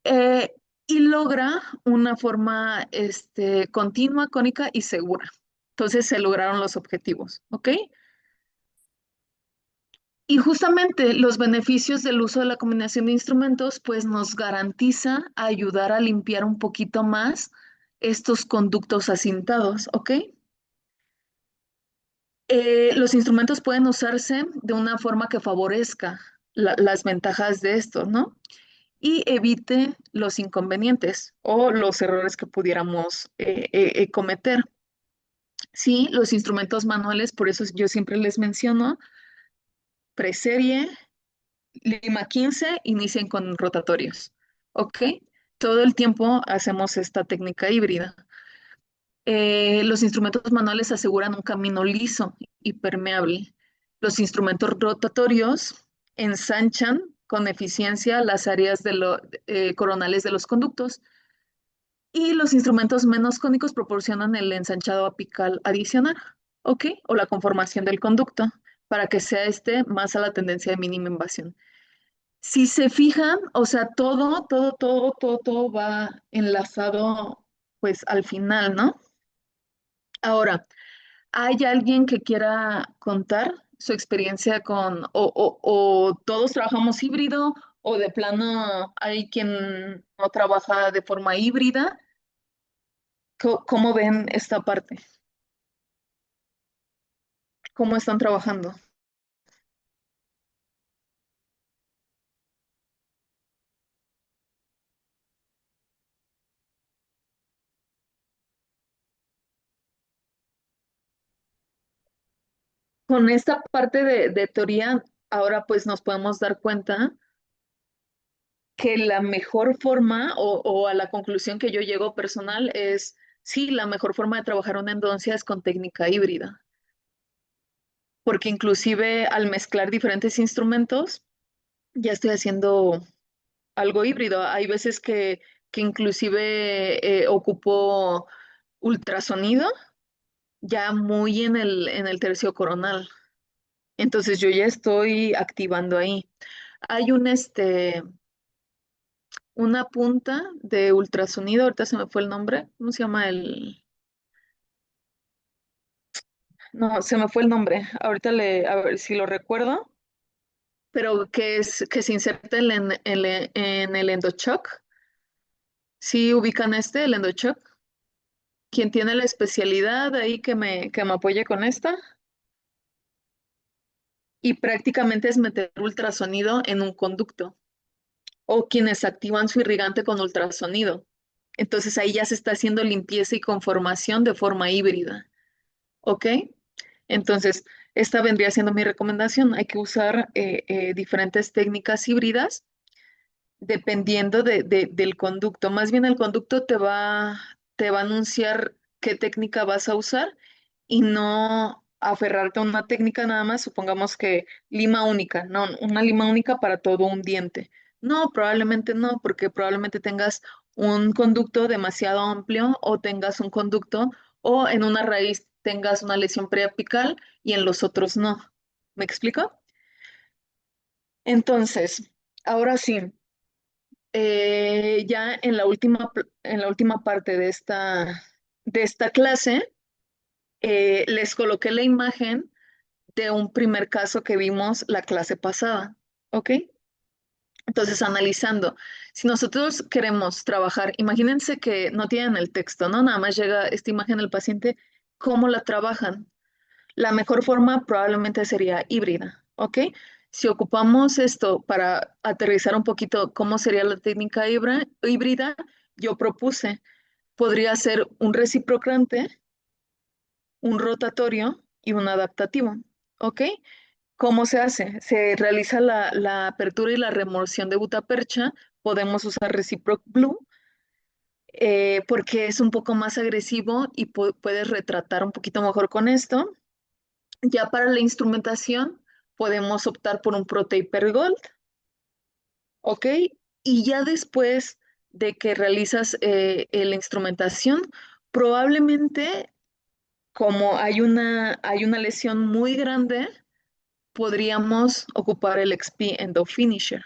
eh, y logra una forma continua, cónica y segura. Entonces se lograron los objetivos, ¿ok? Y justamente los beneficios del uso de la combinación de instrumentos, pues nos garantiza ayudar a limpiar un poquito más estos conductos acintados, ¿ok? Los instrumentos pueden usarse de una forma que favorezca las ventajas de esto, ¿no? Y evite los inconvenientes o los errores que pudiéramos cometer. Sí, los instrumentos manuales, por eso yo siempre les menciono, preserie, Lima 15, inicien con rotatorios. ¿Ok? Todo el tiempo hacemos esta técnica híbrida. Los instrumentos manuales aseguran un camino liso y permeable. Los instrumentos rotatorios ensanchan con eficiencia las áreas coronales de los conductos y los instrumentos menos cónicos proporcionan el ensanchado apical adicional, ¿ok? O la conformación del conducto para que sea más a la tendencia de mínima invasión. Si se fijan, o sea, todo va enlazado pues al final, ¿no? Ahora, ¿hay alguien que quiera contar su experiencia o todos trabajamos híbrido o de plano hay quien no trabaja de forma híbrida? ¿Cómo ven esta parte? ¿Cómo están trabajando? Con esta parte de teoría, ahora pues nos podemos dar cuenta que la mejor forma o a la conclusión que yo llego personal es, sí, la mejor forma de trabajar una endodoncia es con técnica híbrida, porque inclusive al mezclar diferentes instrumentos, ya estoy haciendo algo híbrido. Hay veces que inclusive ocupo ultrasonido ya muy en el tercio coronal. Entonces yo ya estoy activando ahí. Hay una punta de ultrasonido, ahorita se me fue el nombre, ¿cómo se llama el? No, se me fue el nombre, a ver si lo recuerdo, pero que se inserta en el endochoc. ¿Sí ubican el endochoc? ¿Quién tiene la especialidad ahí que me apoye con esta? Y prácticamente es meter ultrasonido en un conducto o quienes activan su irrigante con ultrasonido. Entonces ahí ya se está haciendo limpieza y conformación de forma híbrida. ¿Ok? Entonces, esta vendría siendo mi recomendación. Hay que usar diferentes técnicas híbridas dependiendo del conducto. Más bien el conducto te va a anunciar qué técnica vas a usar y no aferrarte a una técnica nada más. Supongamos que lima única, no, una lima única para todo un diente. No, probablemente no, porque probablemente tengas un conducto demasiado amplio o tengas un conducto o en una raíz tengas una lesión preapical y en los otros no. ¿Me explico? Entonces, ahora sí. Ya en en la última parte de esta clase, les coloqué la imagen de un primer caso que vimos la clase pasada, ¿ok? Entonces, analizando, si nosotros queremos trabajar, imagínense que no tienen el texto, ¿no? Nada más llega esta imagen del paciente, ¿cómo la trabajan? La mejor forma probablemente sería híbrida, ¿ok? Si ocupamos esto para aterrizar un poquito cómo sería la técnica híbrida, yo propuse, podría ser un reciprocante, un rotatorio y un adaptativo, ¿ok? ¿Cómo se hace? Se realiza la apertura y la remoción de gutapercha, podemos usar Reciproc Blue, porque es un poco más agresivo y puedes retratar un poquito mejor con esto. Ya para la instrumentación podemos optar por un Protaper Gold, ¿ok? Y ya después de que realizas la instrumentación, probablemente como hay una lesión muy grande, podríamos ocupar el XP Endo Finisher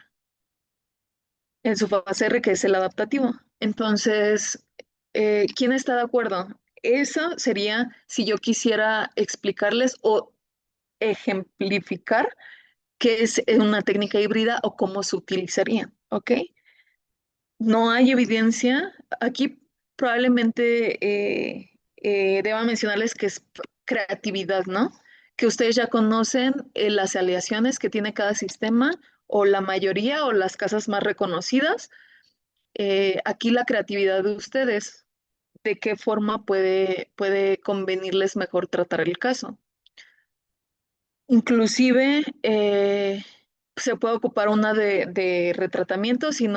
en su fase R, que es el adaptativo. Entonces, ¿quién está de acuerdo? Eso sería si yo quisiera explicarles o ejemplificar qué es una técnica híbrida o cómo se utilizaría, ¿ok? No hay evidencia. Aquí probablemente deba mencionarles que es creatividad, ¿no? Que ustedes ya conocen las aleaciones que tiene cada sistema o la mayoría o las casas más reconocidas. Aquí la creatividad de ustedes, de qué forma puede convenirles mejor tratar el caso. Inclusive se puede ocupar una de retratamiento si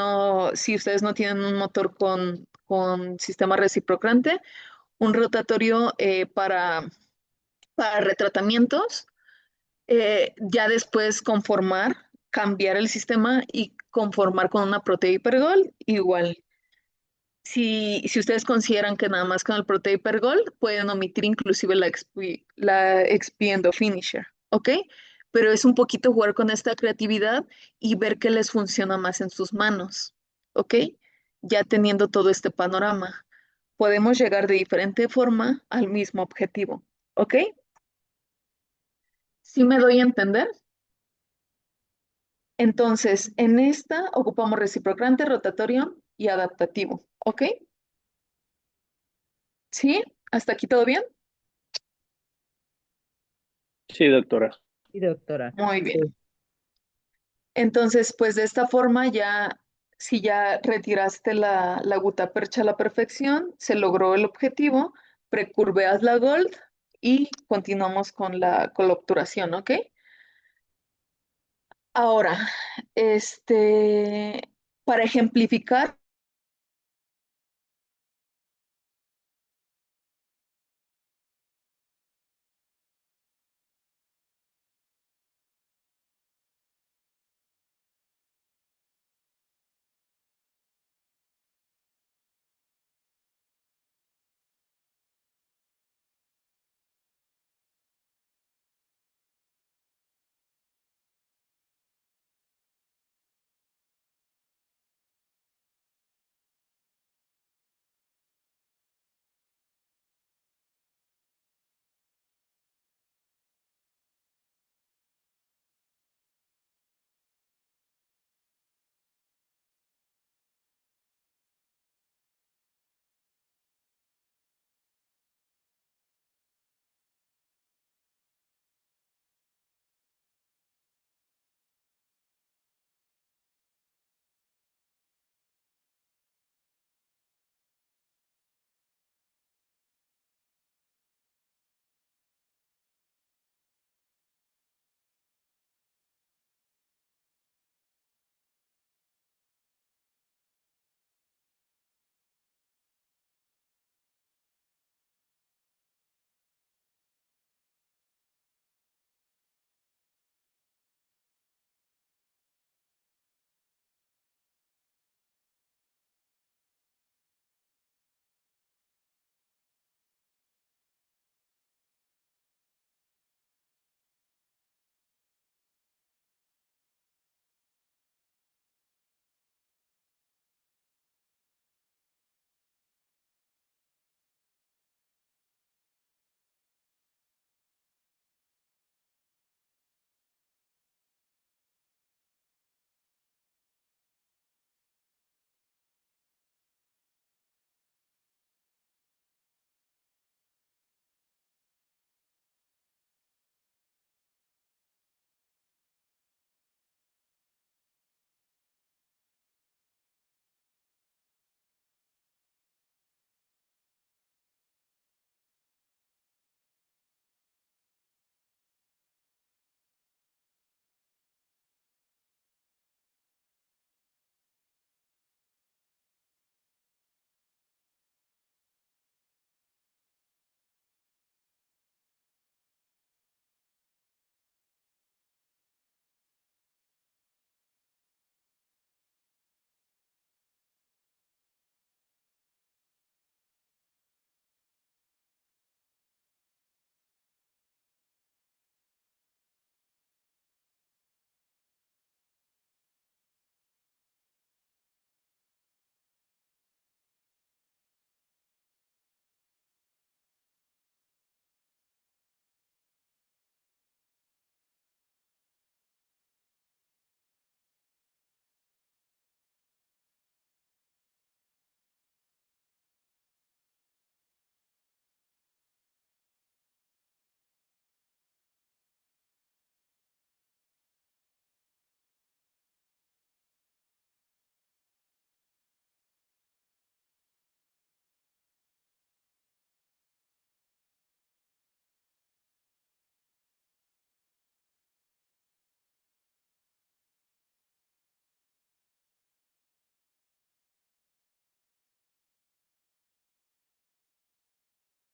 ustedes no tienen un motor con sistema reciprocante, un rotatorio para retratamientos, ya después cambiar el sistema y conformar con una Protea Hipergol igual. Si ustedes consideran que nada más con el Protea Hipergol, pueden omitir inclusive la Expiendo Finisher, ¿ok? pero es un poquito jugar con esta creatividad y ver qué les funciona más en sus manos, ¿ok? Ya teniendo todo este panorama, podemos llegar de diferente forma al mismo objetivo, ¿ok? ¿Sí me doy a entender? Entonces, en esta ocupamos reciprocante, rotatorio y adaptativo, ¿ok? ¿Sí? ¿Hasta aquí todo bien? Sí, doctora. Sí, doctora. Muy bien. Sí. Entonces, pues de esta forma ya, si ya retiraste la gutapercha a la perfección, se logró el objetivo, precurveas la gold y continuamos con la obturación, ¿ok? Ahora, para ejemplificar,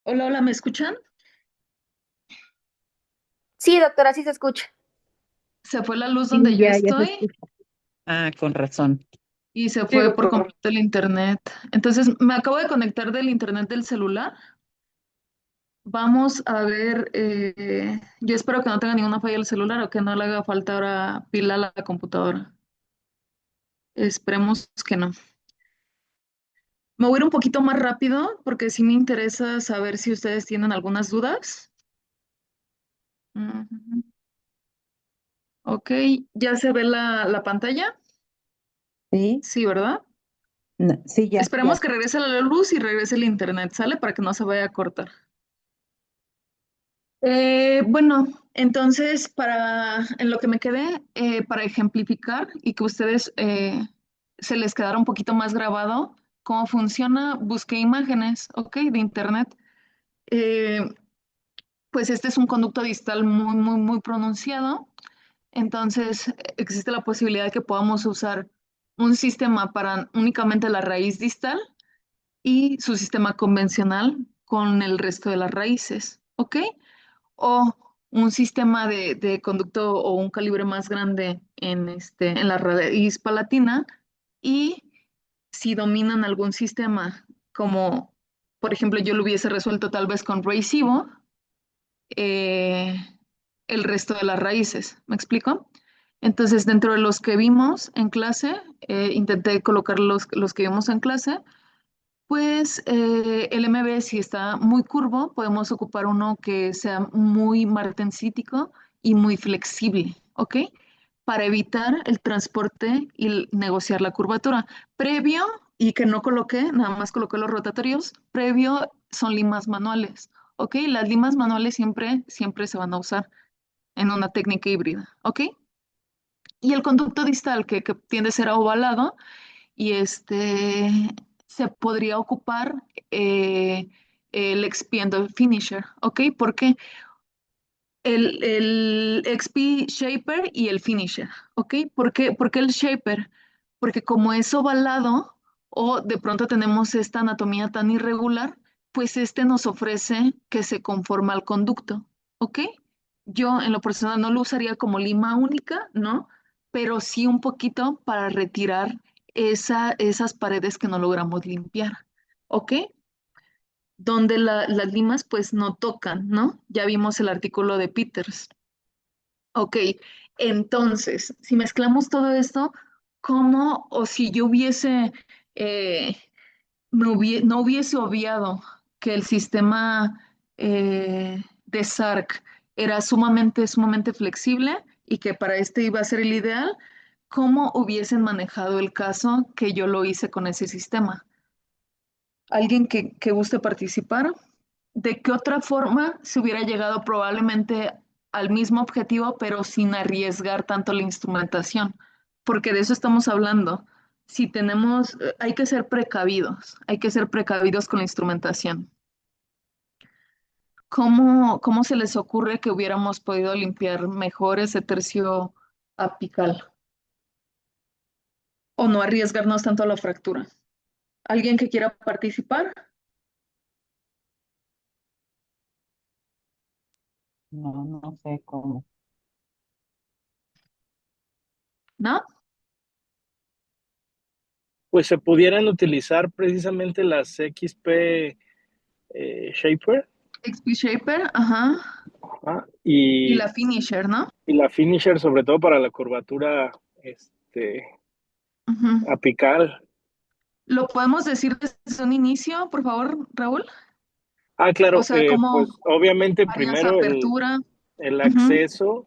hola, hola, ¿me escuchan? Sí, doctora, sí se escucha. Se fue la luz donde Sí, yo ya se estoy escucha. Ah, con razón. y se Sí, fue por doctora. completo el internet. Entonces, me acabo de conectar del internet del celular. Vamos a ver, yo espero que no tenga ninguna falla el celular o que no le haga falta ahora pila a la computadora. Esperemos que no. Me voy a ir un poquito más rápido porque sí me interesa saber si ustedes tienen algunas dudas. Ujú. Ok, ¿ya se ve la pantalla? Sí, Sí, ¿verdad? sí, ya, Esperemos ya. que regrese la luz y regrese el internet, ¿sale? Para que no se vaya a cortar. Bueno, entonces, en lo que me quedé, para ejemplificar y que ustedes se les quedara un poquito más grabado cómo funciona, busqué imágenes, ¿ok? De internet. Eh, pues este es un conducto distal muy, muy, muy pronunciado. Entonces, existe la posibilidad de que podamos usar un sistema para únicamente la raíz distal y su sistema convencional con el resto de las raíces, ¿ok? O un sistema de conducto o un calibre más grande en la raíz palatina y si dominan algún sistema, como por ejemplo yo lo hubiese resuelto tal vez con Recibo, eh, el resto de las raíces. ¿Me explico? Entonces, dentro de los que vimos en clase, intenté colocar los que vimos en clase, pues el MB si está muy curvo, podemos ocupar uno que sea muy martensítico y muy flexible, ¿ok? Para evitar el transporte y negociar la curvatura. Previo, y que no coloqué, nada más coloqué los rotatorios, previo son limas manuales, ¿ok? Las limas manuales siempre, siempre se van a usar en una técnica híbrida, ¿ok? Y el conducto distal que tiende a ser ovalado y se podría ocupar eh, el expiendo finisher, ¿ok? Porque el XP shaper y el finisher, ¿ok? ¿Por qué el shaper? Porque como es ovalado o de pronto tenemos esta anatomía tan irregular, pues este nos ofrece que se conforma al conducto, ¿ok? Yo en lo personal no lo usaría como lima única, ¿no? Pero sí un poquito para retirar esas paredes que no logramos limpiar, ¿ok? Donde las limas pues no tocan, ¿no? Ya vimos el artículo de Peters. Ok, entonces, si mezclamos todo esto, ¿cómo o si yo eh, no hubiese obviado que el sistema de SARC era sumamente, sumamente flexible y que para este iba a ser el ideal, ¿cómo hubiesen manejado el caso que yo lo hice con ese sistema? ¿Alguien que guste participar? ¿De qué otra forma se hubiera llegado probablemente al mismo objetivo, pero sin arriesgar tanto la instrumentación? Porque de eso estamos hablando. Si tenemos, hay que ser precavidos con la instrumentación. ¿Cómo se les ocurre que hubiéramos podido limpiar mejor ese tercio apical o no arriesgarnos tanto a la fractura? ¿Alguien que quiera participar? No, no sé cómo. ¿No? Pues se pudieran utilizar precisamente las XP Shaper, XP Shaper, ajá. ¿ah? Y la finisher, ¿no? Y la finisher, sobre todo para la curvatura Ujú. apical. ¿Lo podemos decir desde un inicio, por favor, Raúl? Ah, O claro, sea, como pues obviamente varias primero apertura. el Ujú. acceso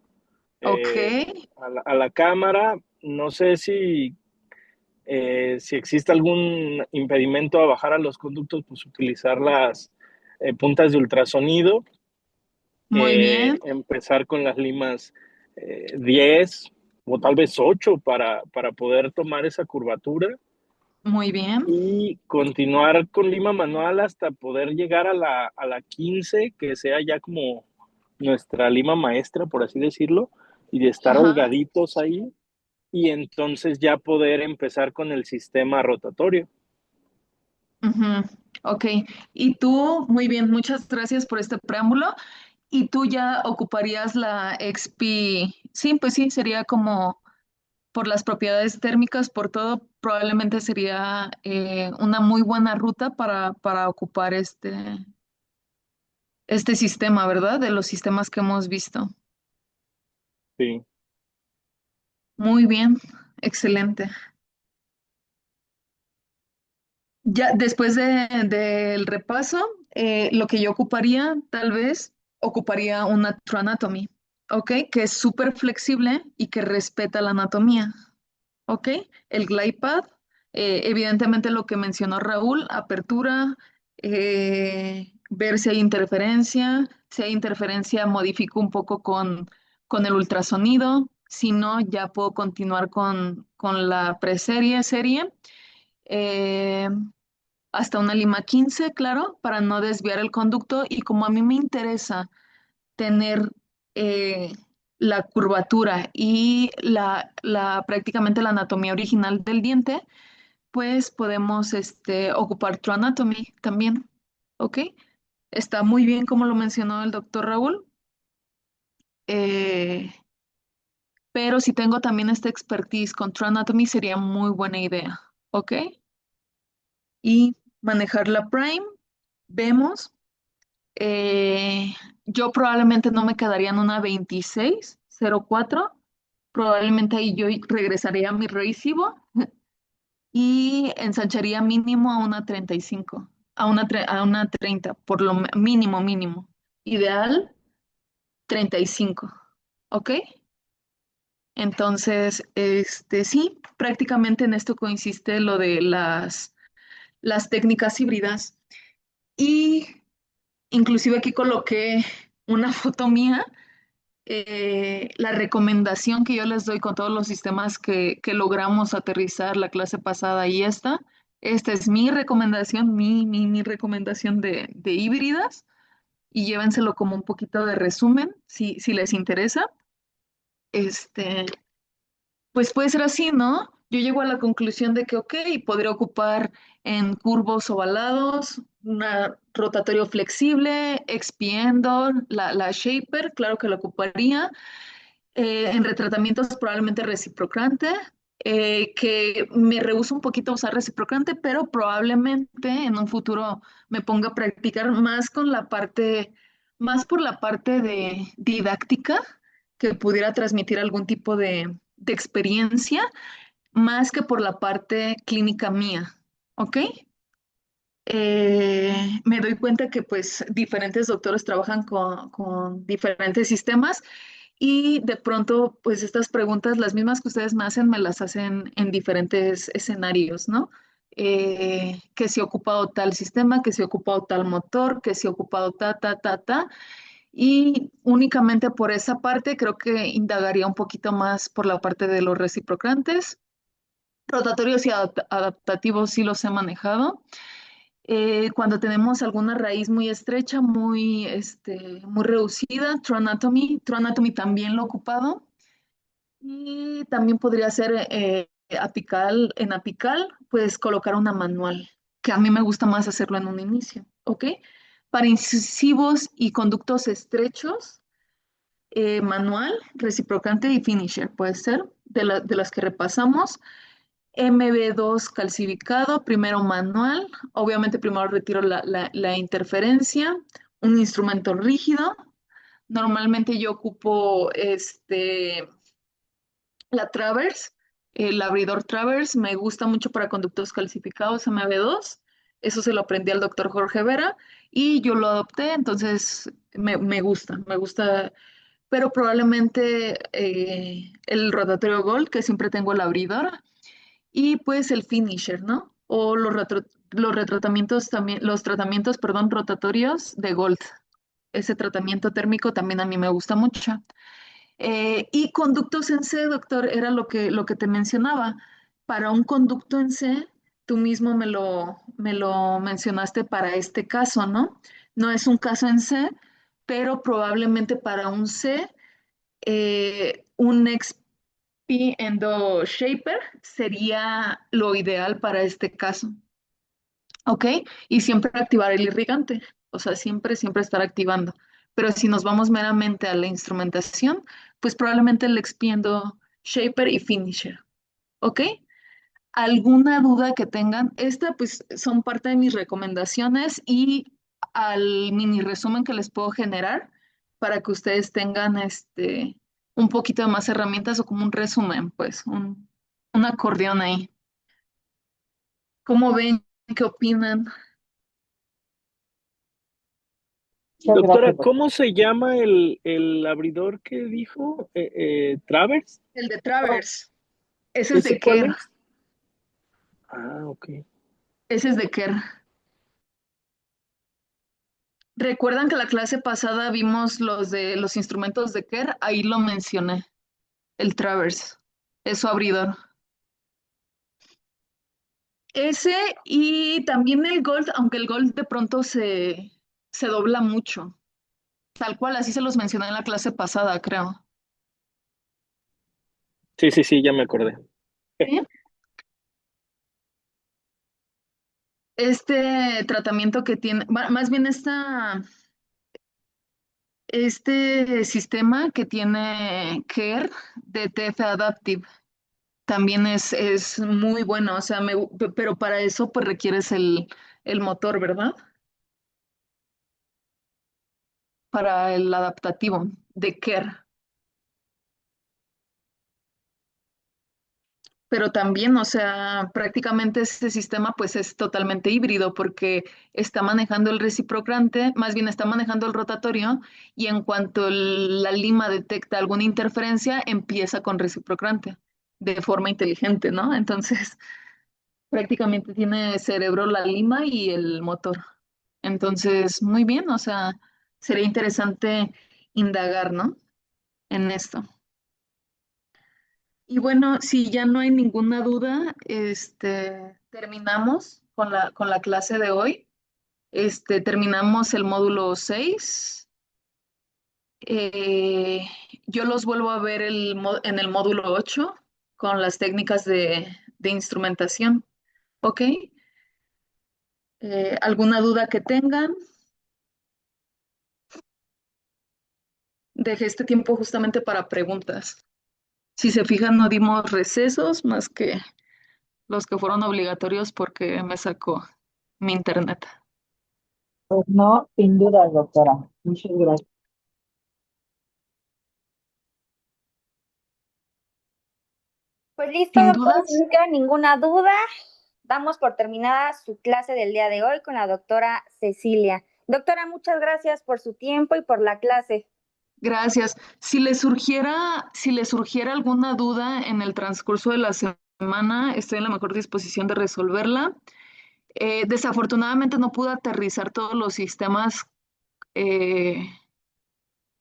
Ok, a la cámara. No sé si existe algún impedimento a bajar a los conductos, pues utilizar las puntas de ultrasonido, muy bien, empezar con las limas 10 o tal vez 8 para poder tomar esa curvatura muy bien. y continuar con lima manual hasta poder llegar a la 15 que sea ya como nuestra lima maestra, por así decirlo, y de estar Ajá. holgaditos ahí y entonces ya poder empezar con el sistema rotatorio. Ujú. Ok, y tú, muy bien, muchas gracias por este preámbulo. Y tú ya ocuparías la XP. Sí, pues sí, sería como por las propiedades térmicas, por todo, probablemente sería una muy buena ruta para ocupar este sistema, ¿verdad? De los sistemas que hemos visto. Sí. Muy bien, excelente. Ya después del repaso, lo que yo ocuparía, tal vez, ocuparía una True Anatomy, ¿ok? Que es súper flexible y que respeta la anatomía, ¿ok? El glide path, evidentemente lo que mencionó Raúl, apertura, ver si hay interferencia modifico un poco con el ultrasonido, si no, ya puedo continuar con la serie. Eh, hasta una lima 15, claro, para no desviar el conducto. Y como a mí me interesa tener eh, la curvatura y prácticamente la anatomía original del diente, pues podemos ocupar True Anatomy también, ¿ok? Está muy bien como lo mencionó el doctor Raúl, eh, pero si tengo también esta expertise con True Anatomy sería muy buena idea, ¿ok? Y manejar la Prime, vemos. Eh, yo probablemente no me quedaría en una 26,04. Probablemente ahí yo regresaría a mi recibo y ensancharía mínimo a una 35, a una 30, por lo mínimo. Ideal, 35. ¿Ok? Entonces, sí, prácticamente en esto consiste lo de las técnicas híbridas. Y inclusive aquí coloqué una foto mía. La recomendación que yo les doy con todos los sistemas que logramos aterrizar la clase pasada y esta es mi recomendación, mi recomendación de híbridas, y llévenselo como un poquito de resumen si les interesa. Este, pues puede ser así, ¿no? Yo llego a la conclusión de que, ok, podría ocupar en curvos ovalados, un rotatorio flexible, expiendo la shaper, claro que lo ocuparía. En retratamientos probablemente reciprocante, que me rehúso un poquito a usar reciprocante, pero probablemente en un futuro me ponga a practicar más más por la parte de didáctica, que pudiera transmitir algún tipo de experiencia, más que por la parte clínica mía, ¿ok? Me doy cuenta que pues diferentes doctores trabajan con diferentes sistemas y de pronto pues estas preguntas, las mismas que ustedes me hacen, me las hacen en diferentes escenarios, ¿no? Que si he ocupado tal sistema, que si he ocupado tal motor, que si he ocupado ta. Y únicamente por esa parte creo que indagaría un poquito más por la parte de los reciprocantes. Rotatorios y adaptativos sí los he manejado. Cuando tenemos alguna raíz muy estrecha, muy reducida, True Anatomy también lo he ocupado. Y también podría ser en apical, pues colocar una manual, que a mí me gusta más hacerlo en un inicio, ¿ok? Para incisivos y conductos estrechos, manual, reciprocante y finisher, puede ser, de las que repasamos. MB2 calcificado, primero manual, obviamente primero retiro la interferencia, un instrumento rígido. Normalmente yo ocupo la Travers, el abridor Travers, me gusta mucho para conductos calcificados MB2. Eso se lo aprendí al doctor Jorge Vera y yo lo adopté, entonces me gusta, pero probablemente el rotatorio Gold, que siempre tengo el abridor, y pues el finisher, ¿no? O los retratamientos también, los tratamientos, perdón, rotatorios de Gold. Ese tratamiento térmico también a mí me gusta mucho. Y conductos en C, doctor, era lo que te mencionaba. Para un conducto en C, tú mismo me lo mencionaste para este caso, ¿no? No es un caso en C, pero probablemente para un C, un XP Endo Shaper sería lo ideal para este caso, ¿ok? Y siempre activar el irrigante, o sea, siempre estar activando. Pero si nos vamos meramente a la instrumentación, pues probablemente el expiendo shaper y finisher, ¿ok? ¿Alguna duda que tengan? Esta pues son parte de mis recomendaciones y al mini resumen que les puedo generar para que ustedes tengan un poquito de más herramientas o como un resumen, pues, un acordeón ahí. ¿Cómo ven? ¿Qué opinan? Muchas Doctora, gracias, doctor. ¿cómo se llama el abridor que dijo? ¿Travers? El de Travers. Ese es de ¿Ese cuál Kerr. es? Ah, ok. Ese es de Kerr. ¿Recuerdan que la clase pasada vimos los de los instrumentos de Kerr? Ahí lo mencioné, el Travers, es su abridor. Ese y también el Gold, aunque el Gold de pronto se dobla mucho. Tal cual, así se los mencioné en la clase pasada, creo. Sí, sí, sí, ya me acordé. ¿Sí? Este tratamiento que tiene, más bien este sistema que tiene Care de TF Adaptive también es muy bueno, o sea, pero para eso pues requieres el motor, ¿verdad? Para el adaptativo de Care. Pero también, o sea, prácticamente este sistema pues es totalmente híbrido porque está manejando el reciprocante, más bien está manejando el rotatorio y en cuanto la lima detecta alguna interferencia, empieza con reciprocante de forma inteligente, ¿no? Entonces, prácticamente tiene cerebro la lima y el motor. Entonces, muy bien, o sea, sería interesante indagar, ¿no? En esto. Y bueno, si ya no hay ninguna duda, terminamos con la clase de hoy. Terminamos el módulo 6. Eh, yo los vuelvo a ver en el módulo 8 con las técnicas de instrumentación. ¿Ok? ¿Alguna duda que tengan? Dejé este tiempo justamente para preguntas. Si se fijan, no dimos recesos más que los que fueron obligatorios porque me sacó mi internet. Pues no, sin duda, doctora. Muchas gracias. Pues listo, Sin doctora, si dudas, no queda ninguna duda, damos por terminada su clase del día de hoy con la doctora Cecilia. Doctora, muchas gracias por su tiempo y por la clase. gracias. Si les surgiera alguna duda en el transcurso de la semana, estoy en la mejor disposición de resolverla. Desafortunadamente no pude aterrizar todos los sistemas eh,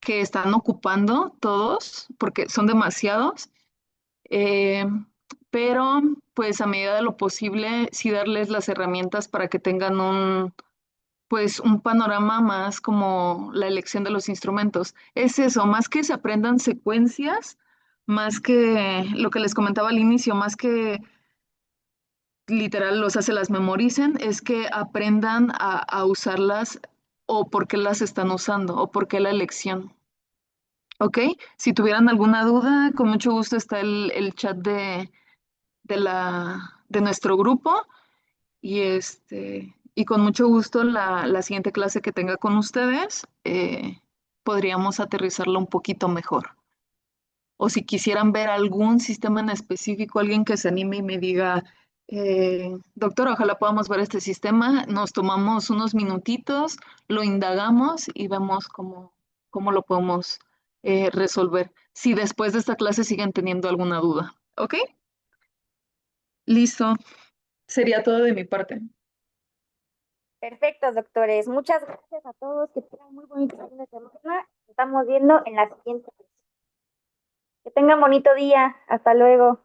que están ocupando todos, porque son demasiados. Eh, pero pues a medida de lo posible, sí darles las herramientas para que tengan pues un panorama más como la elección de los instrumentos. Es eso, más que se aprendan secuencias, más que lo que les comentaba al inicio, más que literal se las memoricen, es que aprendan a usarlas o por qué las están usando o por qué la elección. ¿Ok? Si tuvieran alguna duda, con mucho gusto está el chat de nuestro grupo y y con mucho gusto la siguiente clase que tenga con ustedes podríamos aterrizarla un poquito mejor. O si quisieran ver algún sistema en específico, alguien que se anime y me diga, doctor, ojalá podamos ver este sistema, nos tomamos unos minutitos, lo indagamos y vemos cómo lo podemos resolver. Si después de esta clase siguen teniendo alguna duda. ¿Ok? Listo. Sería todo de mi parte. Perfecto, doctores. Muchas gracias a todos. Que tengan muy bonito fin de semana. Nos estamos viendo en la siguiente. Que tengan bonito día. Hasta luego.